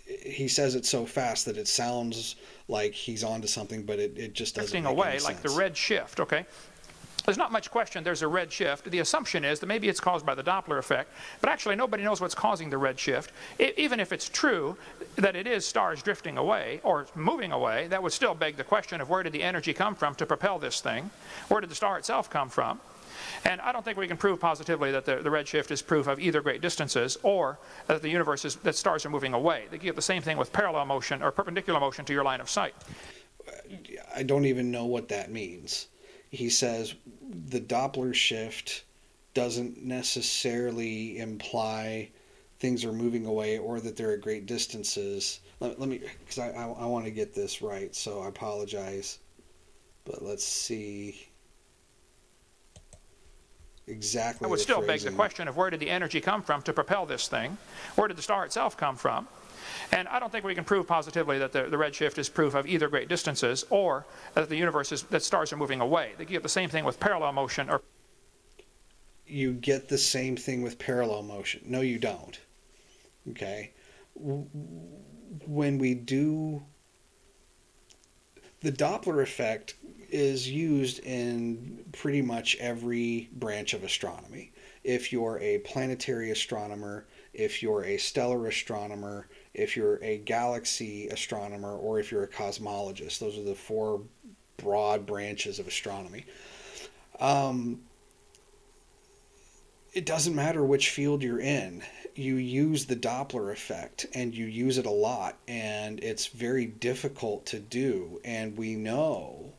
he says it so fast that it sounds like he's onto something, but it just doesn't make any sense. Like the red shift, okay? There's not much question there's a red shift. The assumption is that maybe it's caused by the Doppler effect, but actually nobody knows what's causing the red shift. Even if it's true that it is stars drifting away or moving away, that would still beg the question of where did the energy come from to propel this thing? Where did the star itself come from? And I don't think we can prove positively that the red shift is proof of either great distances or that the universe is, that stars are moving away. They get the same thing with parallel motion or perpendicular motion to your line of sight. I don't even know what that means. He says the Doppler shift doesn't necessarily imply things are moving away or that they're at great distances. Let me, because I want to get this right, so I apologize. But let's see exactly. It would still beg the question of where did the energy come from to propel this thing? Where did the star itself come from? And I don't think we can prove positively that the red shift is proof of either great distances or that the universe is, that stars are moving away. They get the same thing with parallel motion or... You get the same thing with parallel motion. No, you don't. Okay? When we do... The Doppler effect is used in pretty much every branch of astronomy. If you're a planetary astronomer, if you're a stellar astronomer, if you're a galaxy astronomer, or if you're a cosmologist. Those are the four broad branches of astronomy. It doesn't matter which field you're in. You use the Doppler effect, and you use it a lot, and it's very difficult to do. And we know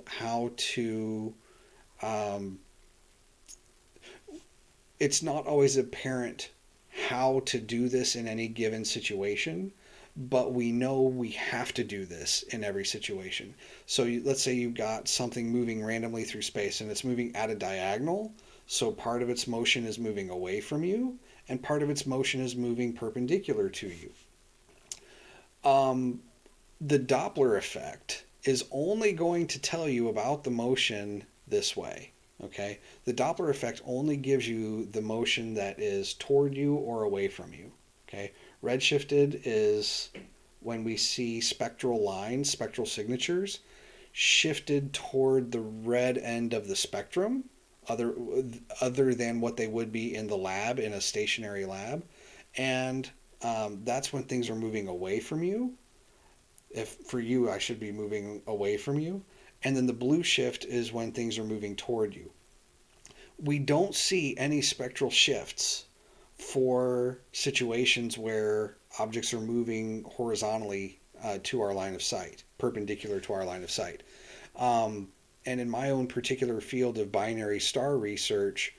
how to, it's not always apparent how to do this in any given situation, but we know we have to do this in every situation. So let's say you've got something moving randomly through space, and it's moving at a diagonal, so part of its motion is moving away from you, and part of its motion is moving perpendicular to you. The Doppler effect is only going to tell you about the motion this way. Okay, the Doppler effect only gives you the motion that is toward you or away from you. Okay, redshifted is when we see spectral lines, spectral signatures, shifted toward the red end of the spectrum, other than what they would be in the lab, in a stationary lab, and that's when things are moving away from you. If for you, I should be moving away from you. And then the blue shift is when things are moving toward you. We don't see any spectral shifts for situations where objects are moving horizontally to our line of sight, perpendicular to our line of sight. And in my own particular field of binary star research,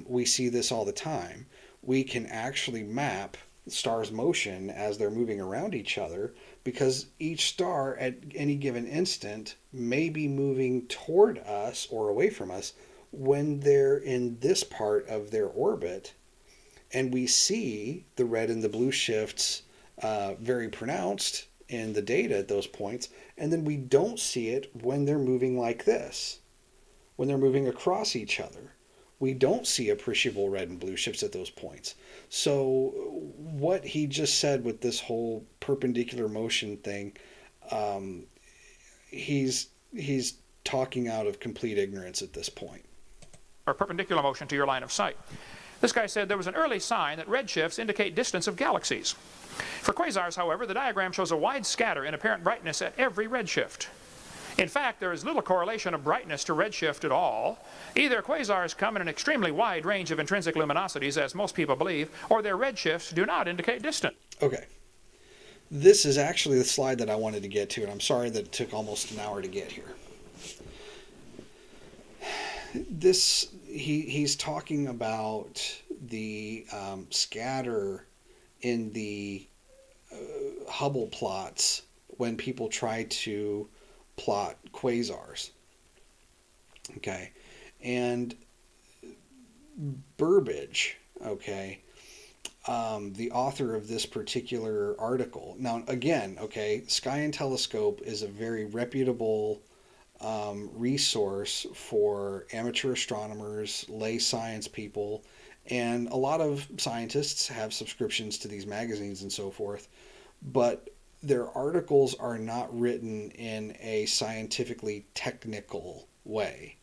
we see this all the time. We can actually map stars' motion as they're moving around each other, because each star at any given instant may be moving toward us or away from us when they're in this part of their orbit. And we see the red and the blue shifts very pronounced in the data at those points, and then we don't see it when they're moving like this, when they're moving across each other. We don't see appreciable red and blue shifts at those points. So what he just said with this whole perpendicular motion thing, he's talking out of complete ignorance at this point. Or perpendicular motion to your line of sight. This guy said there was an early sign that redshifts indicate distance of galaxies. For quasars, however, the diagram shows a wide scatter in apparent brightness at every redshift. In fact, there is little correlation of brightness to redshift at all. Either quasars come in an extremely wide range of intrinsic luminosities, as most people believe, or their redshifts do not indicate distance. Okay. This is actually the slide that I wanted to get to, and I'm sorry that it took almost an hour to get here. He's talking about the scatter in the Hubble plots when people try to plot quasars. Okay, and Burbage, okay, the author of this particular article. Now, again, okay, Sky and Telescope is a very reputable resource for amateur astronomers, lay science people, and a lot of scientists have subscriptions to these magazines and so forth, but their articles are not written in a scientifically technical way,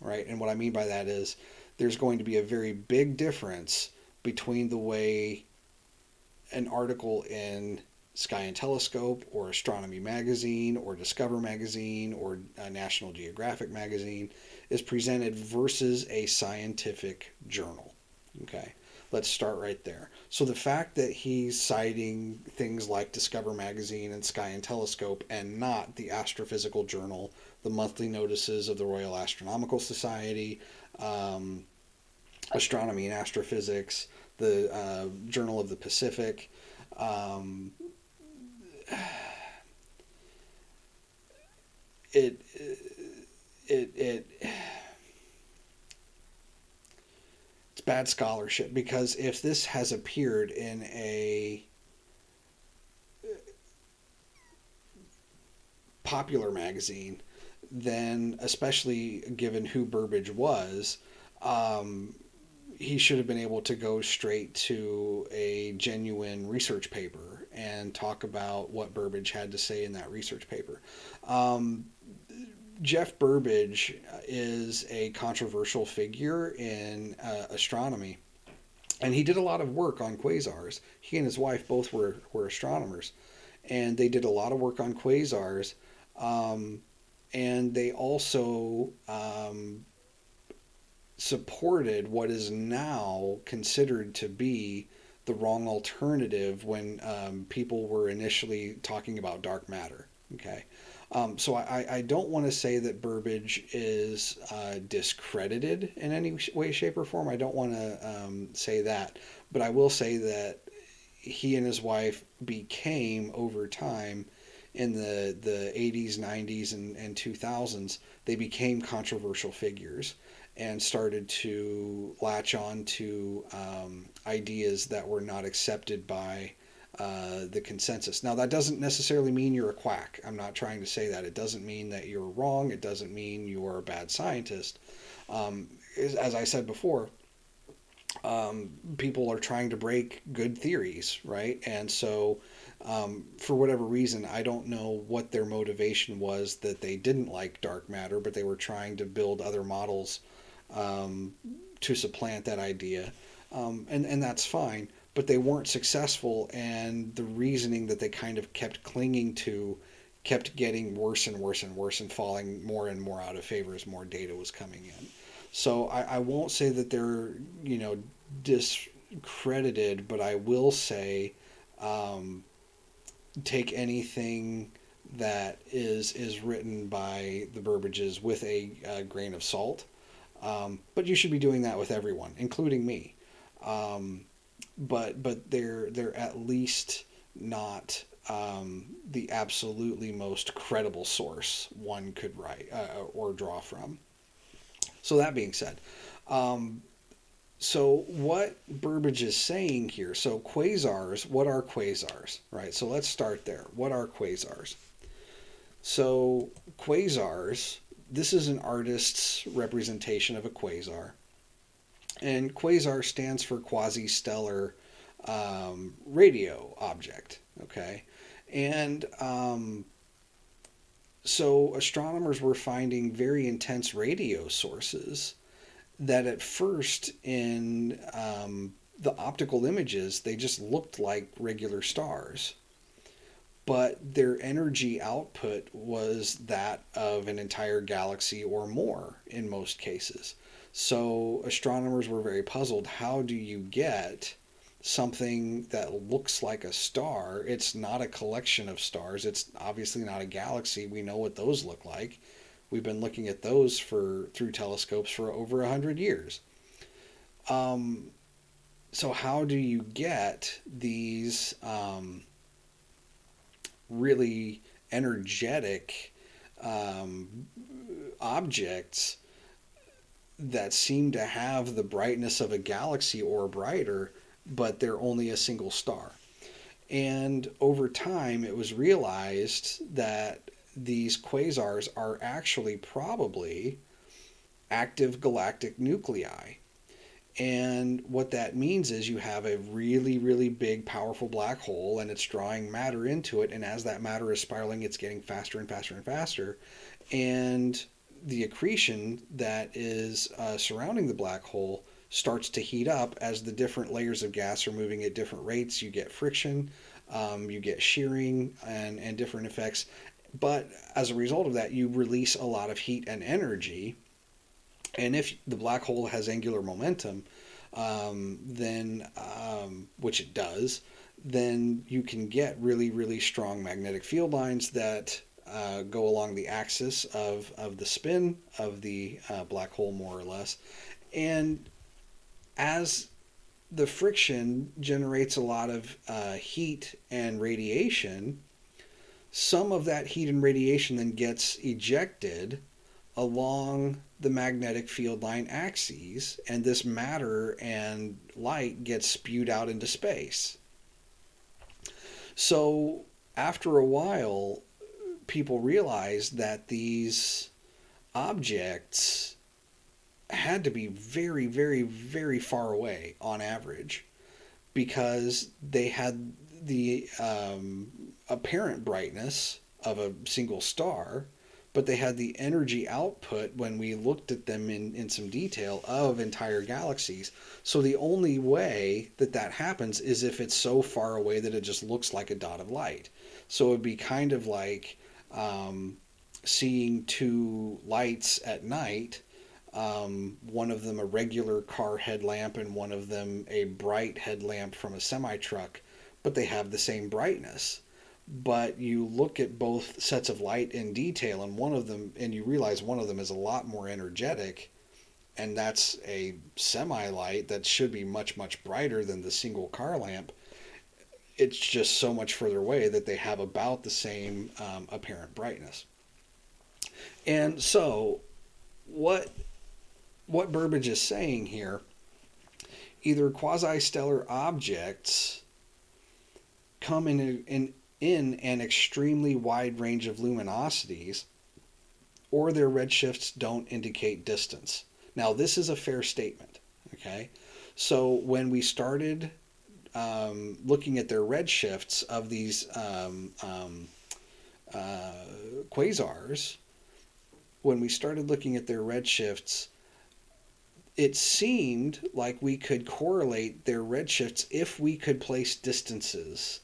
right? And what I mean by that is there's going to be a very big difference between the way an article in Sky and Telescope or Astronomy Magazine or Discover Magazine or National Geographic Magazine is presented versus a scientific journal. Okay, let's start right there. So the fact that he's citing things like Discover Magazine and Sky and Telescope and not the Astrophysical Journal, the monthly notices of the Royal Astronomical Society, Astronomy and Astrophysics, the Journal of the Pacific, it's bad scholarship, because if this has appeared in a popular magazine, then, especially given who Burbage was, he should have been able to go straight to a genuine research paper and talk about what Burbage had to say in that research paper. Jeff Burbage is a controversial figure in astronomy, and he did a lot of work on quasars. He and his wife both were astronomers, and they did a lot of work on quasars, and they also supported what is now considered to be the wrong alternative when people were initially talking about dark matter. Okay, so I don't want to say that Burbage is discredited in any way, shape, or form. I don't want to say that, but I will say that he and his wife became, over time, in the 80s, 90s, and 2000s, they became controversial figures and started to latch on to ideas that were not accepted by the consensus. Now, that doesn't necessarily mean you're a quack. I'm not trying to say that. It doesn't mean that you're wrong. It doesn't mean you're a bad scientist. As I said before, people are trying to break good theories, right? And so, for whatever reason, I don't know what their motivation was that they didn't like dark matter, but they were trying to build other models to supplant that idea. And that's fine, but they weren't successful, and the reasoning that they kind of kept clinging to kept getting worse and worse and worse and falling more and more out of favor as more data was coming in. So I won't say that they're, discredited, but I will say take anything that is written by the Burbages with a grain of salt. But you should be doing that with everyone, including me. But they're at least not the absolutely most credible source one could write or draw from. So that being said, so what Burbage is saying here, so quasars, what are quasars, right? So let's start there. What are quasars? So quasars, this is an artist's representation of a quasar. And quasar stands for quasi-stellar radio object, okay? And so astronomers were finding very intense radio sources that at first in the optical images, they just looked like regular stars. But their energy output was that of an entire galaxy or more in most cases. So astronomers were very puzzled. How do you get something that looks like a star? It's not a collection of stars. It's obviously not a galaxy. We know what those look like. We've been looking at those through telescopes for over 100 years. So how do you get these really energetic objects that seem to have the brightness of a galaxy or brighter, but they're only a single star? And over time, it was realized that these quasars are actually probably active galactic nuclei. And what that means is you have a really, really big, powerful black hole, and it's drawing matter into it. And as that matter is spiraling, it's getting faster and faster and faster. And the accretion that is surrounding the black hole starts to heat up as the different layers of gas are moving at different rates. You get friction, you get shearing, and different effects. But as a result of that, you release a lot of heat and energy. And if the black hole has angular momentum, then which it does, then you can get really, really strong magnetic field lines that go along the axis of the spin of the black hole, more or less. And as the friction generates a lot of heat and radiation, some of that heat and radiation then gets ejected along the magnetic field line axes, and this matter and light gets spewed out into space. So after a while, people realized that these objects had to be very, very, very far away on average, because they had the apparent brightness of a single star, but they had the energy output, when we looked at them in some detail, of entire galaxies. So the only way that happens is if it's so far away that it just looks like a dot of light. So it would be kind of like seeing two lights at night, one of them a regular car headlamp and one of them a bright headlamp from a semi-truck, but they have the same brightness. But you look at both sets of light in detail, and one of them, and you realize one of them is a lot more energetic, and that's a semi-light that should be much, much brighter than the single car lamp. It's just so much further away that they have about the same apparent brightness. And so, what Burbage is saying here, either quasi-stellar objects come in an extremely wide range of luminosities, or their redshifts don't indicate distance. Now, this is a fair statement, okay? So when we started looking at their redshifts of these quasars, when we started looking at their redshifts, it seemed like we could correlate their redshifts if we could place distances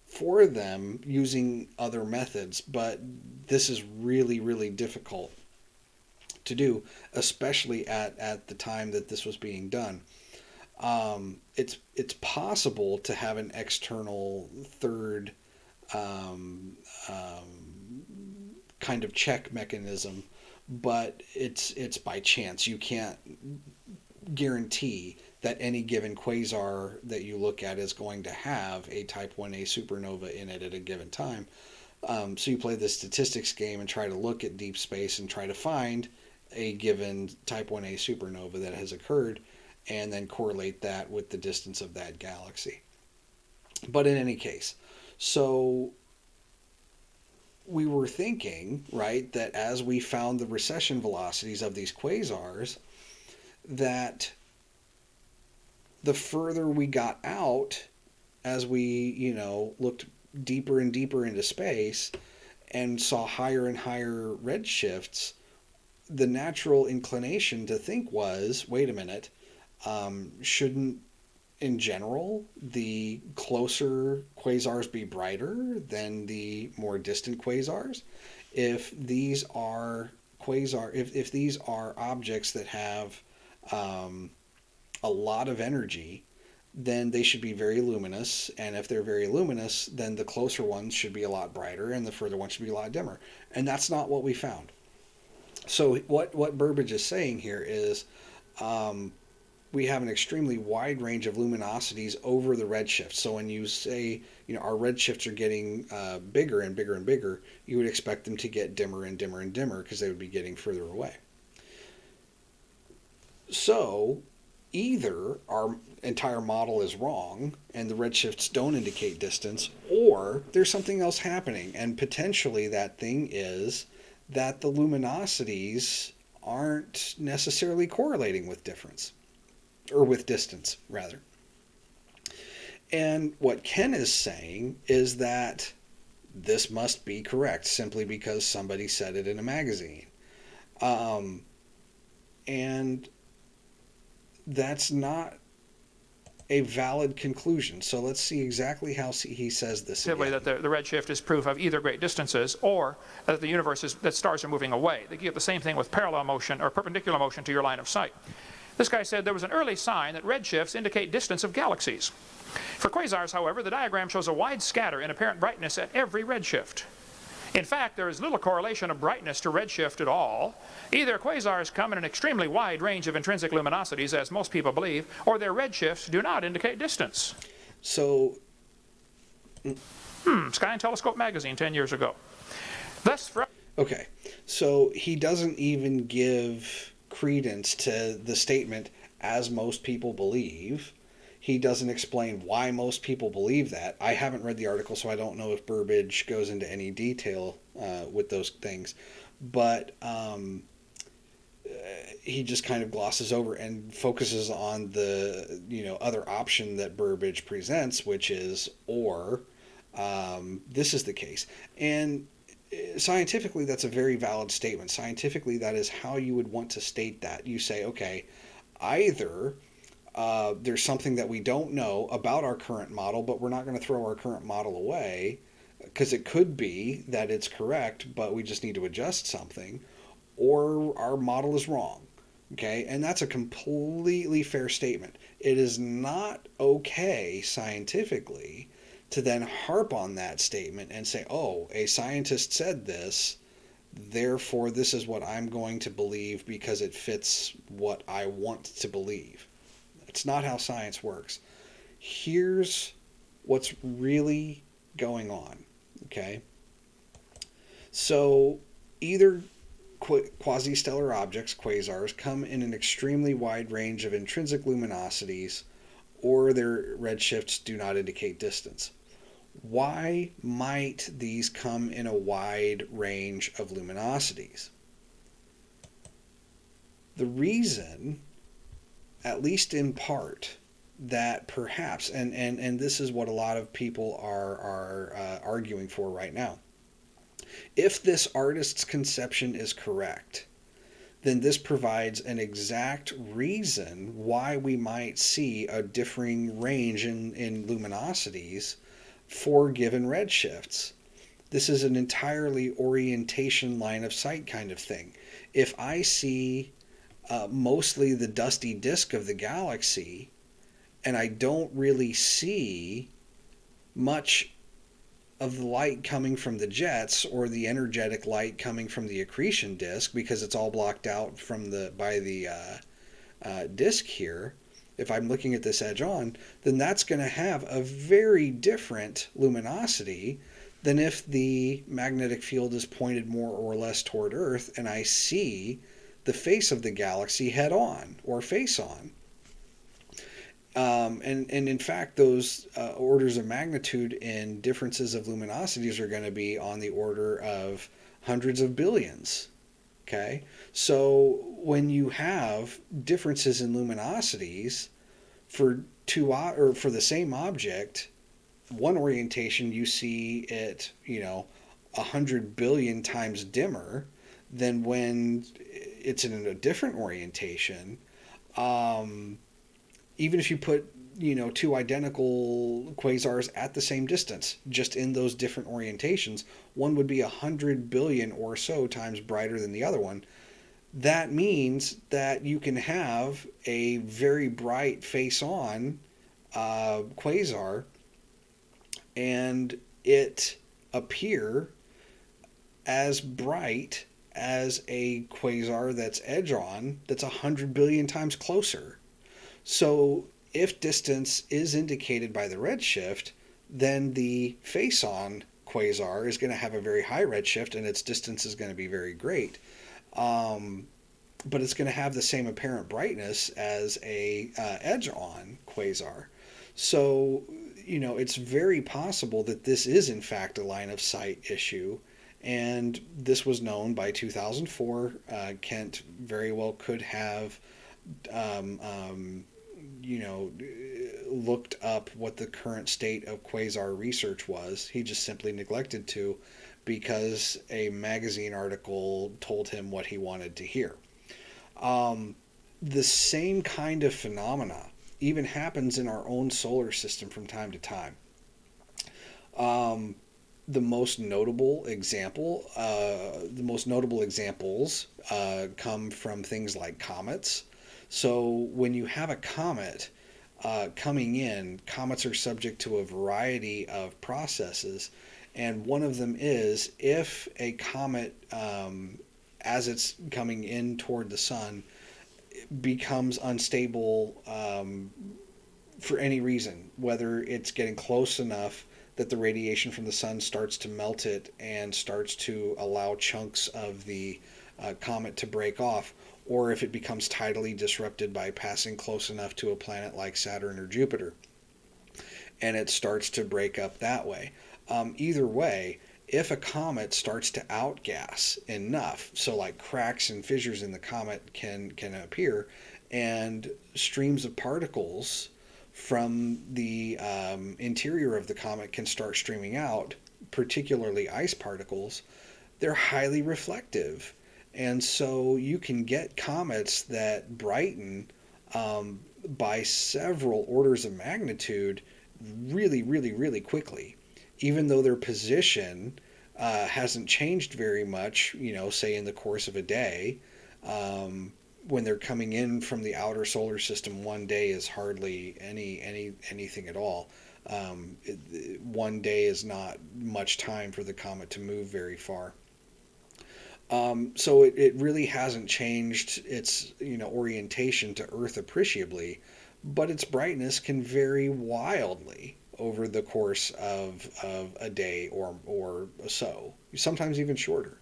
for them using other methods, but this is really, really difficult to do, especially at the time that this was being done. It's possible to have an external third kind of check mechanism, but it's by chance. You can't guarantee that any given quasar that you look at is going to have a type 1a supernova in it at a given time. So you play the statistics game and try to look at deep space and try to find a given type 1a supernova that has occurred, and then correlate that with the distance of that galaxy. But in any case, so we were thinking, right, that as we found the recession velocities of these quasars, that the further we got out, as we, looked deeper and deeper into space and saw higher and higher redshifts, the natural inclination to think was, wait a minute, shouldn't, in general, the closer quasars be brighter than the more distant quasars? If these are if these are objects that have a lot of energy, then they should be very luminous, and if they're very luminous, then the closer ones should be a lot brighter and the further ones should be a lot dimmer. And that's not what we found. So what Burbage is saying here is we have an extremely wide range of luminosities over the redshift. So when you say, our redshifts are getting bigger and bigger and bigger, you would expect them to get dimmer and dimmer and dimmer because they would be getting further away. So either our entire model is wrong and the redshifts don't indicate distance, or there's something else happening, and potentially that thing is that the luminosities aren't necessarily correlating with difference, or with distance, rather. And what Ken is saying is that this must be correct simply because somebody said it in a magazine. And that's not a valid conclusion. So let's see exactly how he says this Simply again. that the redshift is proof of either great distances or that the universe that stars are moving away. They get the same thing with parallel motion or perpendicular motion to your line of sight. This guy said there was an early sign that redshifts indicate distance of galaxies. For quasars, however, the diagram shows a wide scatter in apparent brightness at every redshift. In fact, there is little correlation of brightness to redshift at all. Either quasars come in an extremely wide range of intrinsic luminosities, as most people believe, or their redshifts do not indicate distance. So, Sky and Telescope magazine 10 years ago. Thus, okay, so he doesn't even give credence to the statement, as most people believe. He doesn't explain why most people believe that. I haven't read the article, so I don't know if Burbage goes into any detail with those things. But he just kind of glosses over and focuses on the other option that Burbage presents, which is, or this is the case. And scientifically, that's a very valid statement. Scientifically, that is how you would want to state that. You say, okay, either there's something that we don't know about our current model, but we're not going to throw our current model away. because it could be that it's correct, but we just need to adjust something, or our model is wrong. Okay, and that's a completely fair statement. It is not okay scientifically to then harp on that statement and say, oh, a scientist said this, therefore this is what I'm going to believe because it fits what I want to believe. That's not how science works. Here's what's really going on, okay? So either quasi-stellar objects, quasars, come in an extremely wide range of intrinsic luminosities, or their redshifts do not indicate distance. Why might these come in a wide range of luminosities? The reason, at least in part, that perhaps, and this is what a lot of people are arguing for right now, if this artist's conception is correct, then this provides an exact reason why we might see a differing range in luminosities for given redshifts. This is an entirely orientation line of sight kind of thing. If I see mostly the dusty disk of the galaxy, and I don't really see much of the light coming from the jets or the energetic light coming from the accretion disk because it's all blocked out by the disk here, if I'm looking at this edge on, then that's going to have a very different luminosity than if the magnetic field is pointed more or less toward Earth and I see the face of the galaxy head on or face on. And in fact, those orders of magnitude in differences of luminosities are going to be on the order of hundreds of billions. Okay, so when you have differences in luminosities for for the same object, one orientation you see it 100 billion times dimmer than when it's in a different orientation. Even if you put two identical quasars at the same distance, just in those different orientations, one would be 100 billion or so times brighter than the other one. That means that you can have a very bright face-on quasar and it appear as bright as a quasar that's edge-on that's 100 billion times closer. So if distance is indicated by the redshift, then the face-on quasar is going to have a very high redshift and its distance is going to be very great. But it's going to have the same apparent brightness as a edge-on quasar. So, it's very possible that this is in fact a line of sight issue. And this was known by 2004. Kent very well could have looked up what the current state of quasar research was. He just simply neglected to because a magazine article told him what he wanted to hear. The same kind of phenomena even happens in our own solar system from time to time. The most notable examples come from things like comets. So when you have a comet coming in, comets are subject to a variety of processes, and one of them is if a comet, as it's coming in toward the sun, becomes unstable for any reason, whether it's getting close enough that the radiation from the sun starts to melt it and starts to allow chunks of the comet to break off, or if it becomes tidally disrupted by passing close enough to a planet like Saturn or Jupiter, and it starts to break up that way. Either way, if a comet starts to outgas enough, so like cracks and fissures in the comet can appear, and streams of particles from the interior of the comet can start streaming out, particularly ice particles, they're highly reflective. And so you can get comets that brighten by several orders of magnitude really, really, really quickly. even though their position hasn't changed very much, say in the course of a day, when they're coming in from the outer solar system, one day is hardly anything at all. One day is not much time for the comet to move very far. So it really hasn't changed its orientation to Earth appreciably, but its brightness can vary wildly over the course of a day or so, sometimes even shorter.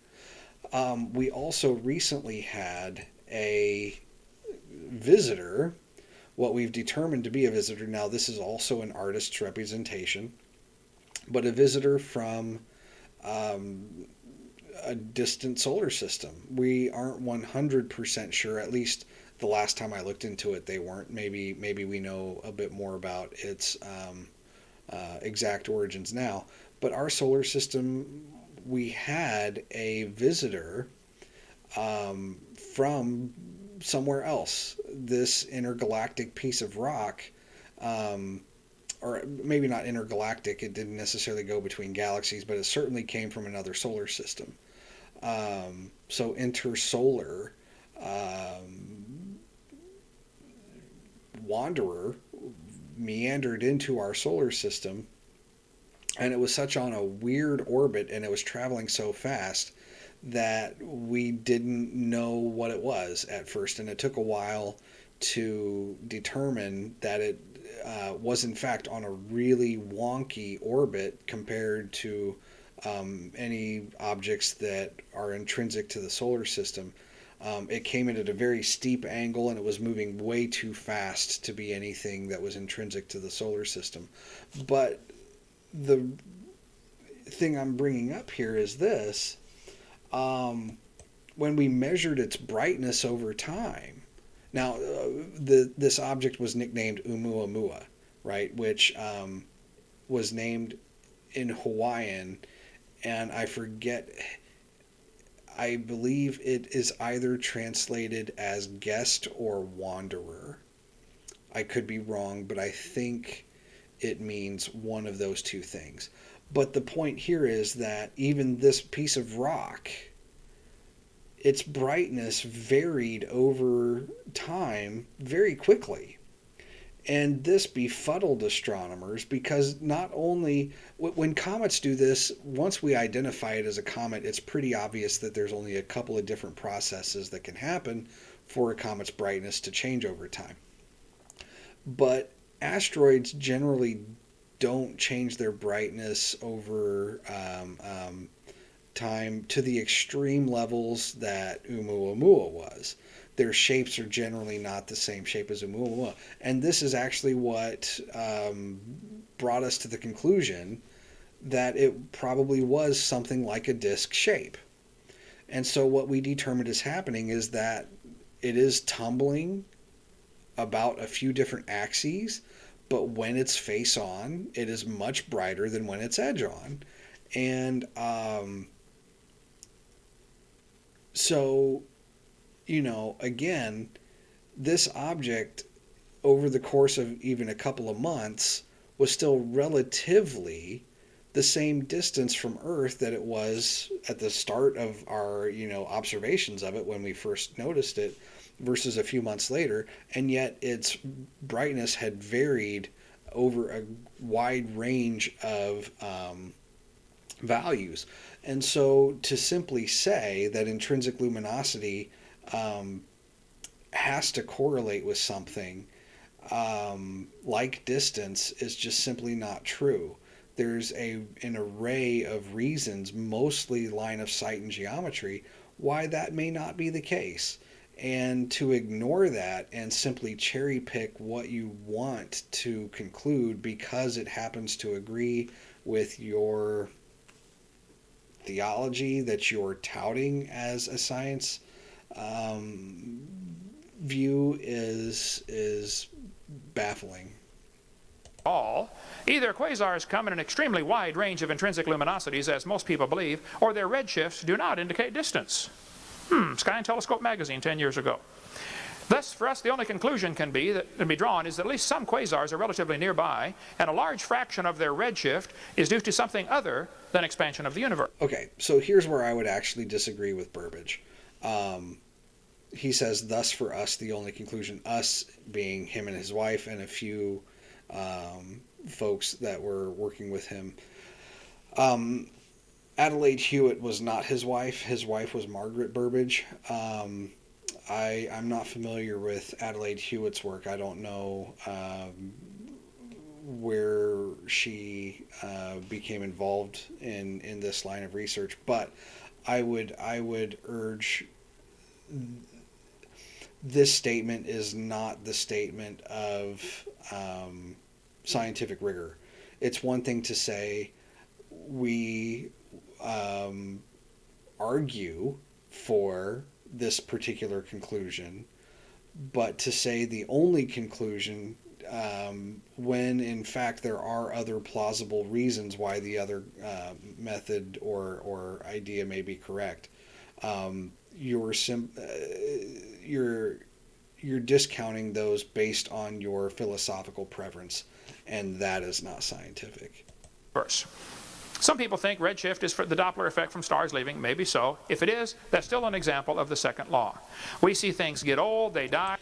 We also recently had a visitor, what we've determined to be a visitor. Now, this is also an artist's representation, but a visitor from a distant solar system. We aren't 100% sure, at least the last time I looked into it, they weren't. Maybe we know a bit more about its exact origins now. But our solar system, we had a visitor from somewhere else. This intergalactic piece of rock, or maybe not intergalactic, it didn't necessarily go between galaxies, but it certainly came from another solar system. So intersolar wanderer meandered into our solar system, and it was such on a weird orbit, and it was traveling so fast that we didn't know what it was at first, and it took a while to determine that it was in fact on a really wonky orbit compared to any objects that are intrinsic to the solar system. It came in at a very steep angle, and it was moving way too fast to be anything that was intrinsic to the solar system. But the thing I'm bringing up here is this. When we measured its brightness over time, now this object was nicknamed Oumuamua, right, which was named in Hawaiian, and I forget, I believe it is either translated as guest or wanderer. I could be wrong, but I think it means one of those two things. But the point here is that even this piece of rock, its brightness varied over time very quickly. And this befuddled astronomers because not only, when comets do this, once we identify it as a comet, it's pretty obvious that there's only a couple of different processes that can happen for a comet's brightness to change over time. But asteroids generally don't change their brightness over time to the extreme levels that Oumuamua was. Their shapes are generally not the same shape as Oumuamua. And this is actually what brought us to the conclusion that it probably was something like a disk shape. And so what we determined is happening is that it is tumbling about a few different axes, but when it's face on, it is much brighter than when it's edge on. And so, again, this object over the course of even a couple of months was still relatively the same distance from Earth that it was at the start of our, observations of it when we first noticed it versus a few months later. And yet its brightness had varied over a wide range of values. And so to simply say that intrinsic luminosity has to correlate with something like distance is just simply not true. There's an array of reasons, mostly line of sight and geometry, why that may not be the case. And to ignore that and simply cherry pick what you want to conclude because it happens to agree with your theology that you're touting as a science view is baffling. Either quasars come in an extremely wide range of intrinsic luminosities, as most people believe, or their redshifts do not indicate distance. Sky and Telescope magazine 10 years ago. Thus, for us, the only conclusion can be drawn is that at least some quasars are relatively nearby, and a large fraction of their redshift is due to something other than expansion of the universe. Okay, so here's where I would actually disagree with Burbage. He says, thus for us, the only conclusion, us being him and his wife and a few folks that were working with him. Adelaide Hewitt was not his wife. His wife was Margaret Burbage. I'm not familiar with Adelaide Hewitt's work. I don't know where she became involved in this line of research, but I would urge, this statement is not the statement of scientific rigor. It's one thing to say we argue for this particular conclusion, but to say the only conclusion when in fact there are other plausible reasons why the other method or idea may be correct, you're discounting those based on your philosophical preference, and that is not scientific. Some people think redshift is for the Doppler effect from stars leaving. Maybe so. If it is, that's still an example of the second law. We see things get old, they die.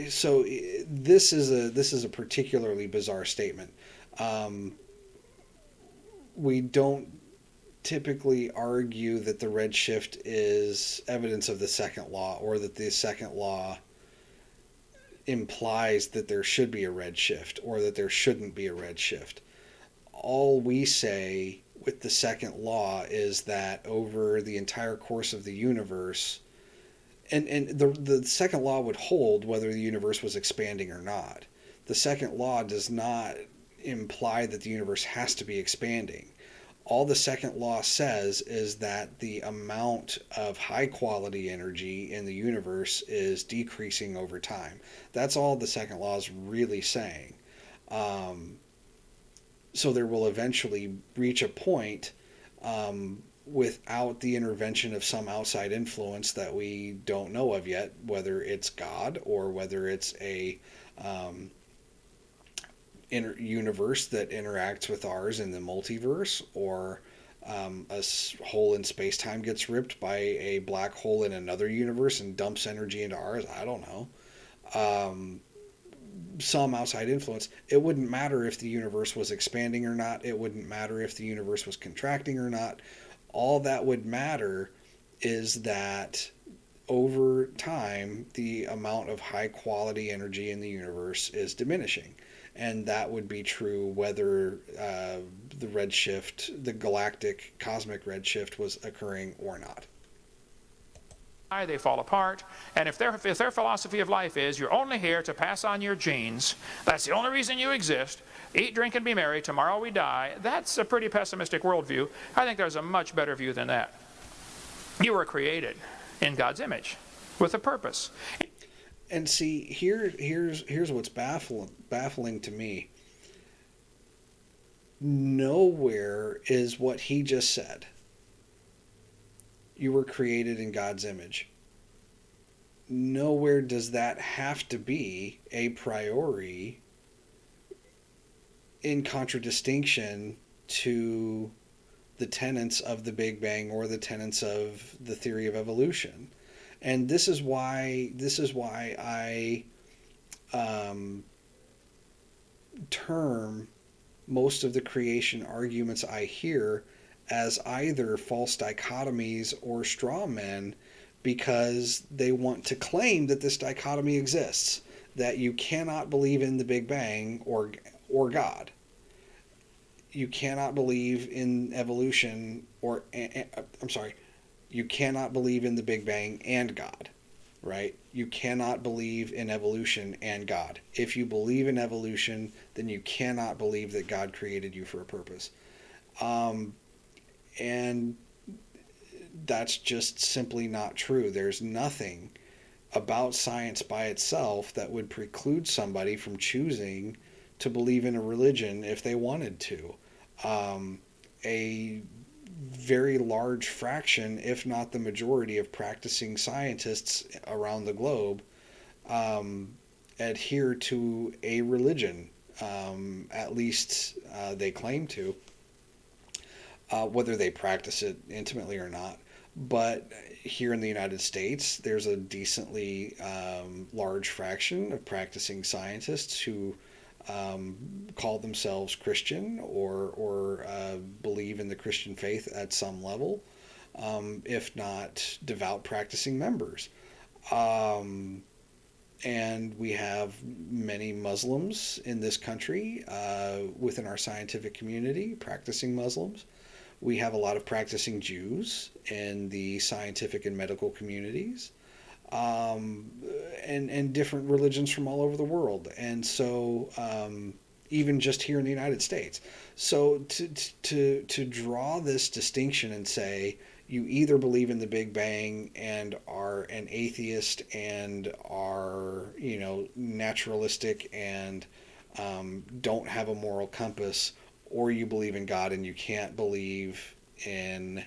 So this is a particularly bizarre statement. We don't typically argue that the redshift is evidence of the second law, or that the second law implies that there should be a redshift or that there shouldn't be a redshift. All we say with the second law is that over the entire course of the universe, and the second law would hold whether the universe was expanding or not. The second law does not imply that the universe has to be expanding. All the second law says is that the amount of high quality energy in the universe is decreasing over time. That's all the second law is really saying. So there will eventually reach a point without the intervention of some outside influence that we don't know of yet, whether it's God or whether it's a universe that interacts with ours in the multiverse, or a hole in space-time gets ripped by a black hole in another universe and dumps energy into ours. I don't know. Some outside influence. It wouldn't matter if the universe was expanding or not. It wouldn't matter if the universe was contracting or not. All that would matter is that over time, the amount of high quality energy in the universe is diminishing. And that would be true whether the redshift, the galactic cosmic redshift, was occurring or not. They fall apart, and if their philosophy of life is you're only here to pass on your genes, that's the only reason you exist, eat, drink, and be merry, tomorrow we die, that's a pretty pessimistic worldview. I think there's a much better view than that. You were created in God's image with a purpose. And see, here's what's baffling to me. Nowhere is what he just said. You were created in God's image. Nowhere does that have to be a priori in contradistinction to the tenets of the Big Bang or the tenets of the theory of evolution. And this is why I term most of the creation arguments I hear as either false dichotomies or straw men, because they want to claim that this dichotomy exists, that you cannot believe in the Big Bang or God. You cannot believe in evolution you cannot believe in the Big Bang and God, right? You cannot believe in evolution and God. If you believe in evolution, then you cannot believe that God created you for a purpose. And that's just simply not true. There's nothing about science by itself that would preclude somebody from choosing to believe in a religion if they wanted to. A very large fraction, if not the majority, of practicing scientists around the globe adhere to a religion. At least they claim to, whether they practice it intimately or not. But here in the United States, there's a decently large fraction of practicing scientists who call themselves Christian or believe in the Christian faith at some level, if not devout practicing members. And we have many Muslims in this country within our scientific community, practicing Muslims. We have a lot of practicing Jews in the scientific and medical communities, and different religions from all over the world. And so, even just here in the United States. So to draw this distinction and say you either believe in the Big Bang and are an atheist and are, naturalistic and don't have a moral compass, or you believe in God and you can't believe in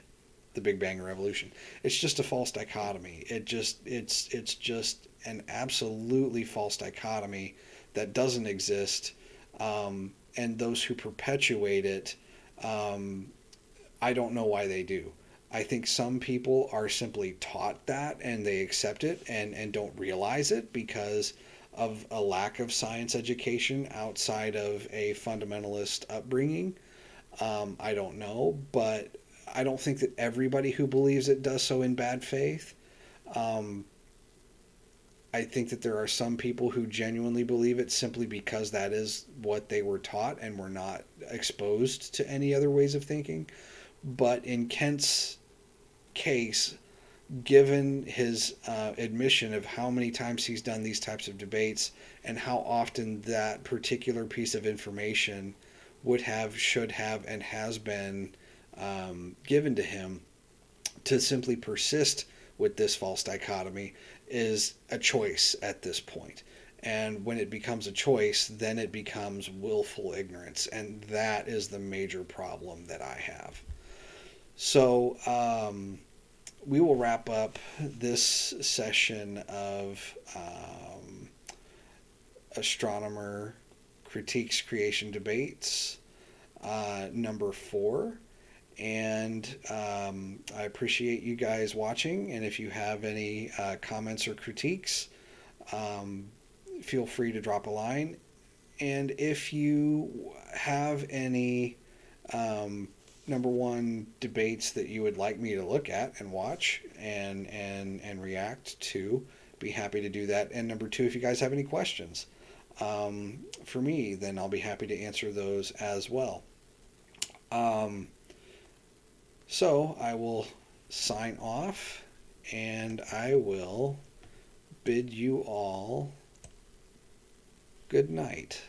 the Big Bang Revolution. It's just a false dichotomy. It's just an absolutely false dichotomy that doesn't exist. And those who perpetuate it, I don't know why they do. I think some people are simply taught that and they accept it and don't realize it because of a lack of science education outside of a fundamentalist upbringing. I don't know, but I don't think that everybody who believes it does so in bad faith. I think that there are some people who genuinely believe it simply because that is what they were taught and were not exposed to any other ways of thinking. But in Kent's case, given his admission of how many times he's done these types of debates and how often that particular piece of information would have, should have, and has been given to him, to simply persist with this false dichotomy is a choice at this point. And when it becomes a choice, then it becomes willful ignorance. And that is the major problem that I have. So we will wrap up this session of Astronomer Critiques Creation Debates, number 4. And I appreciate you guys watching. And if you have any comments or critiques, feel free to drop a line. And if you have any number 1 debates that you would like me to look at and watch and react to, be happy to do that. And number 2, if you guys have any questions for me, then I'll be happy to answer those as well. So I will sign off, and I will bid you all good night.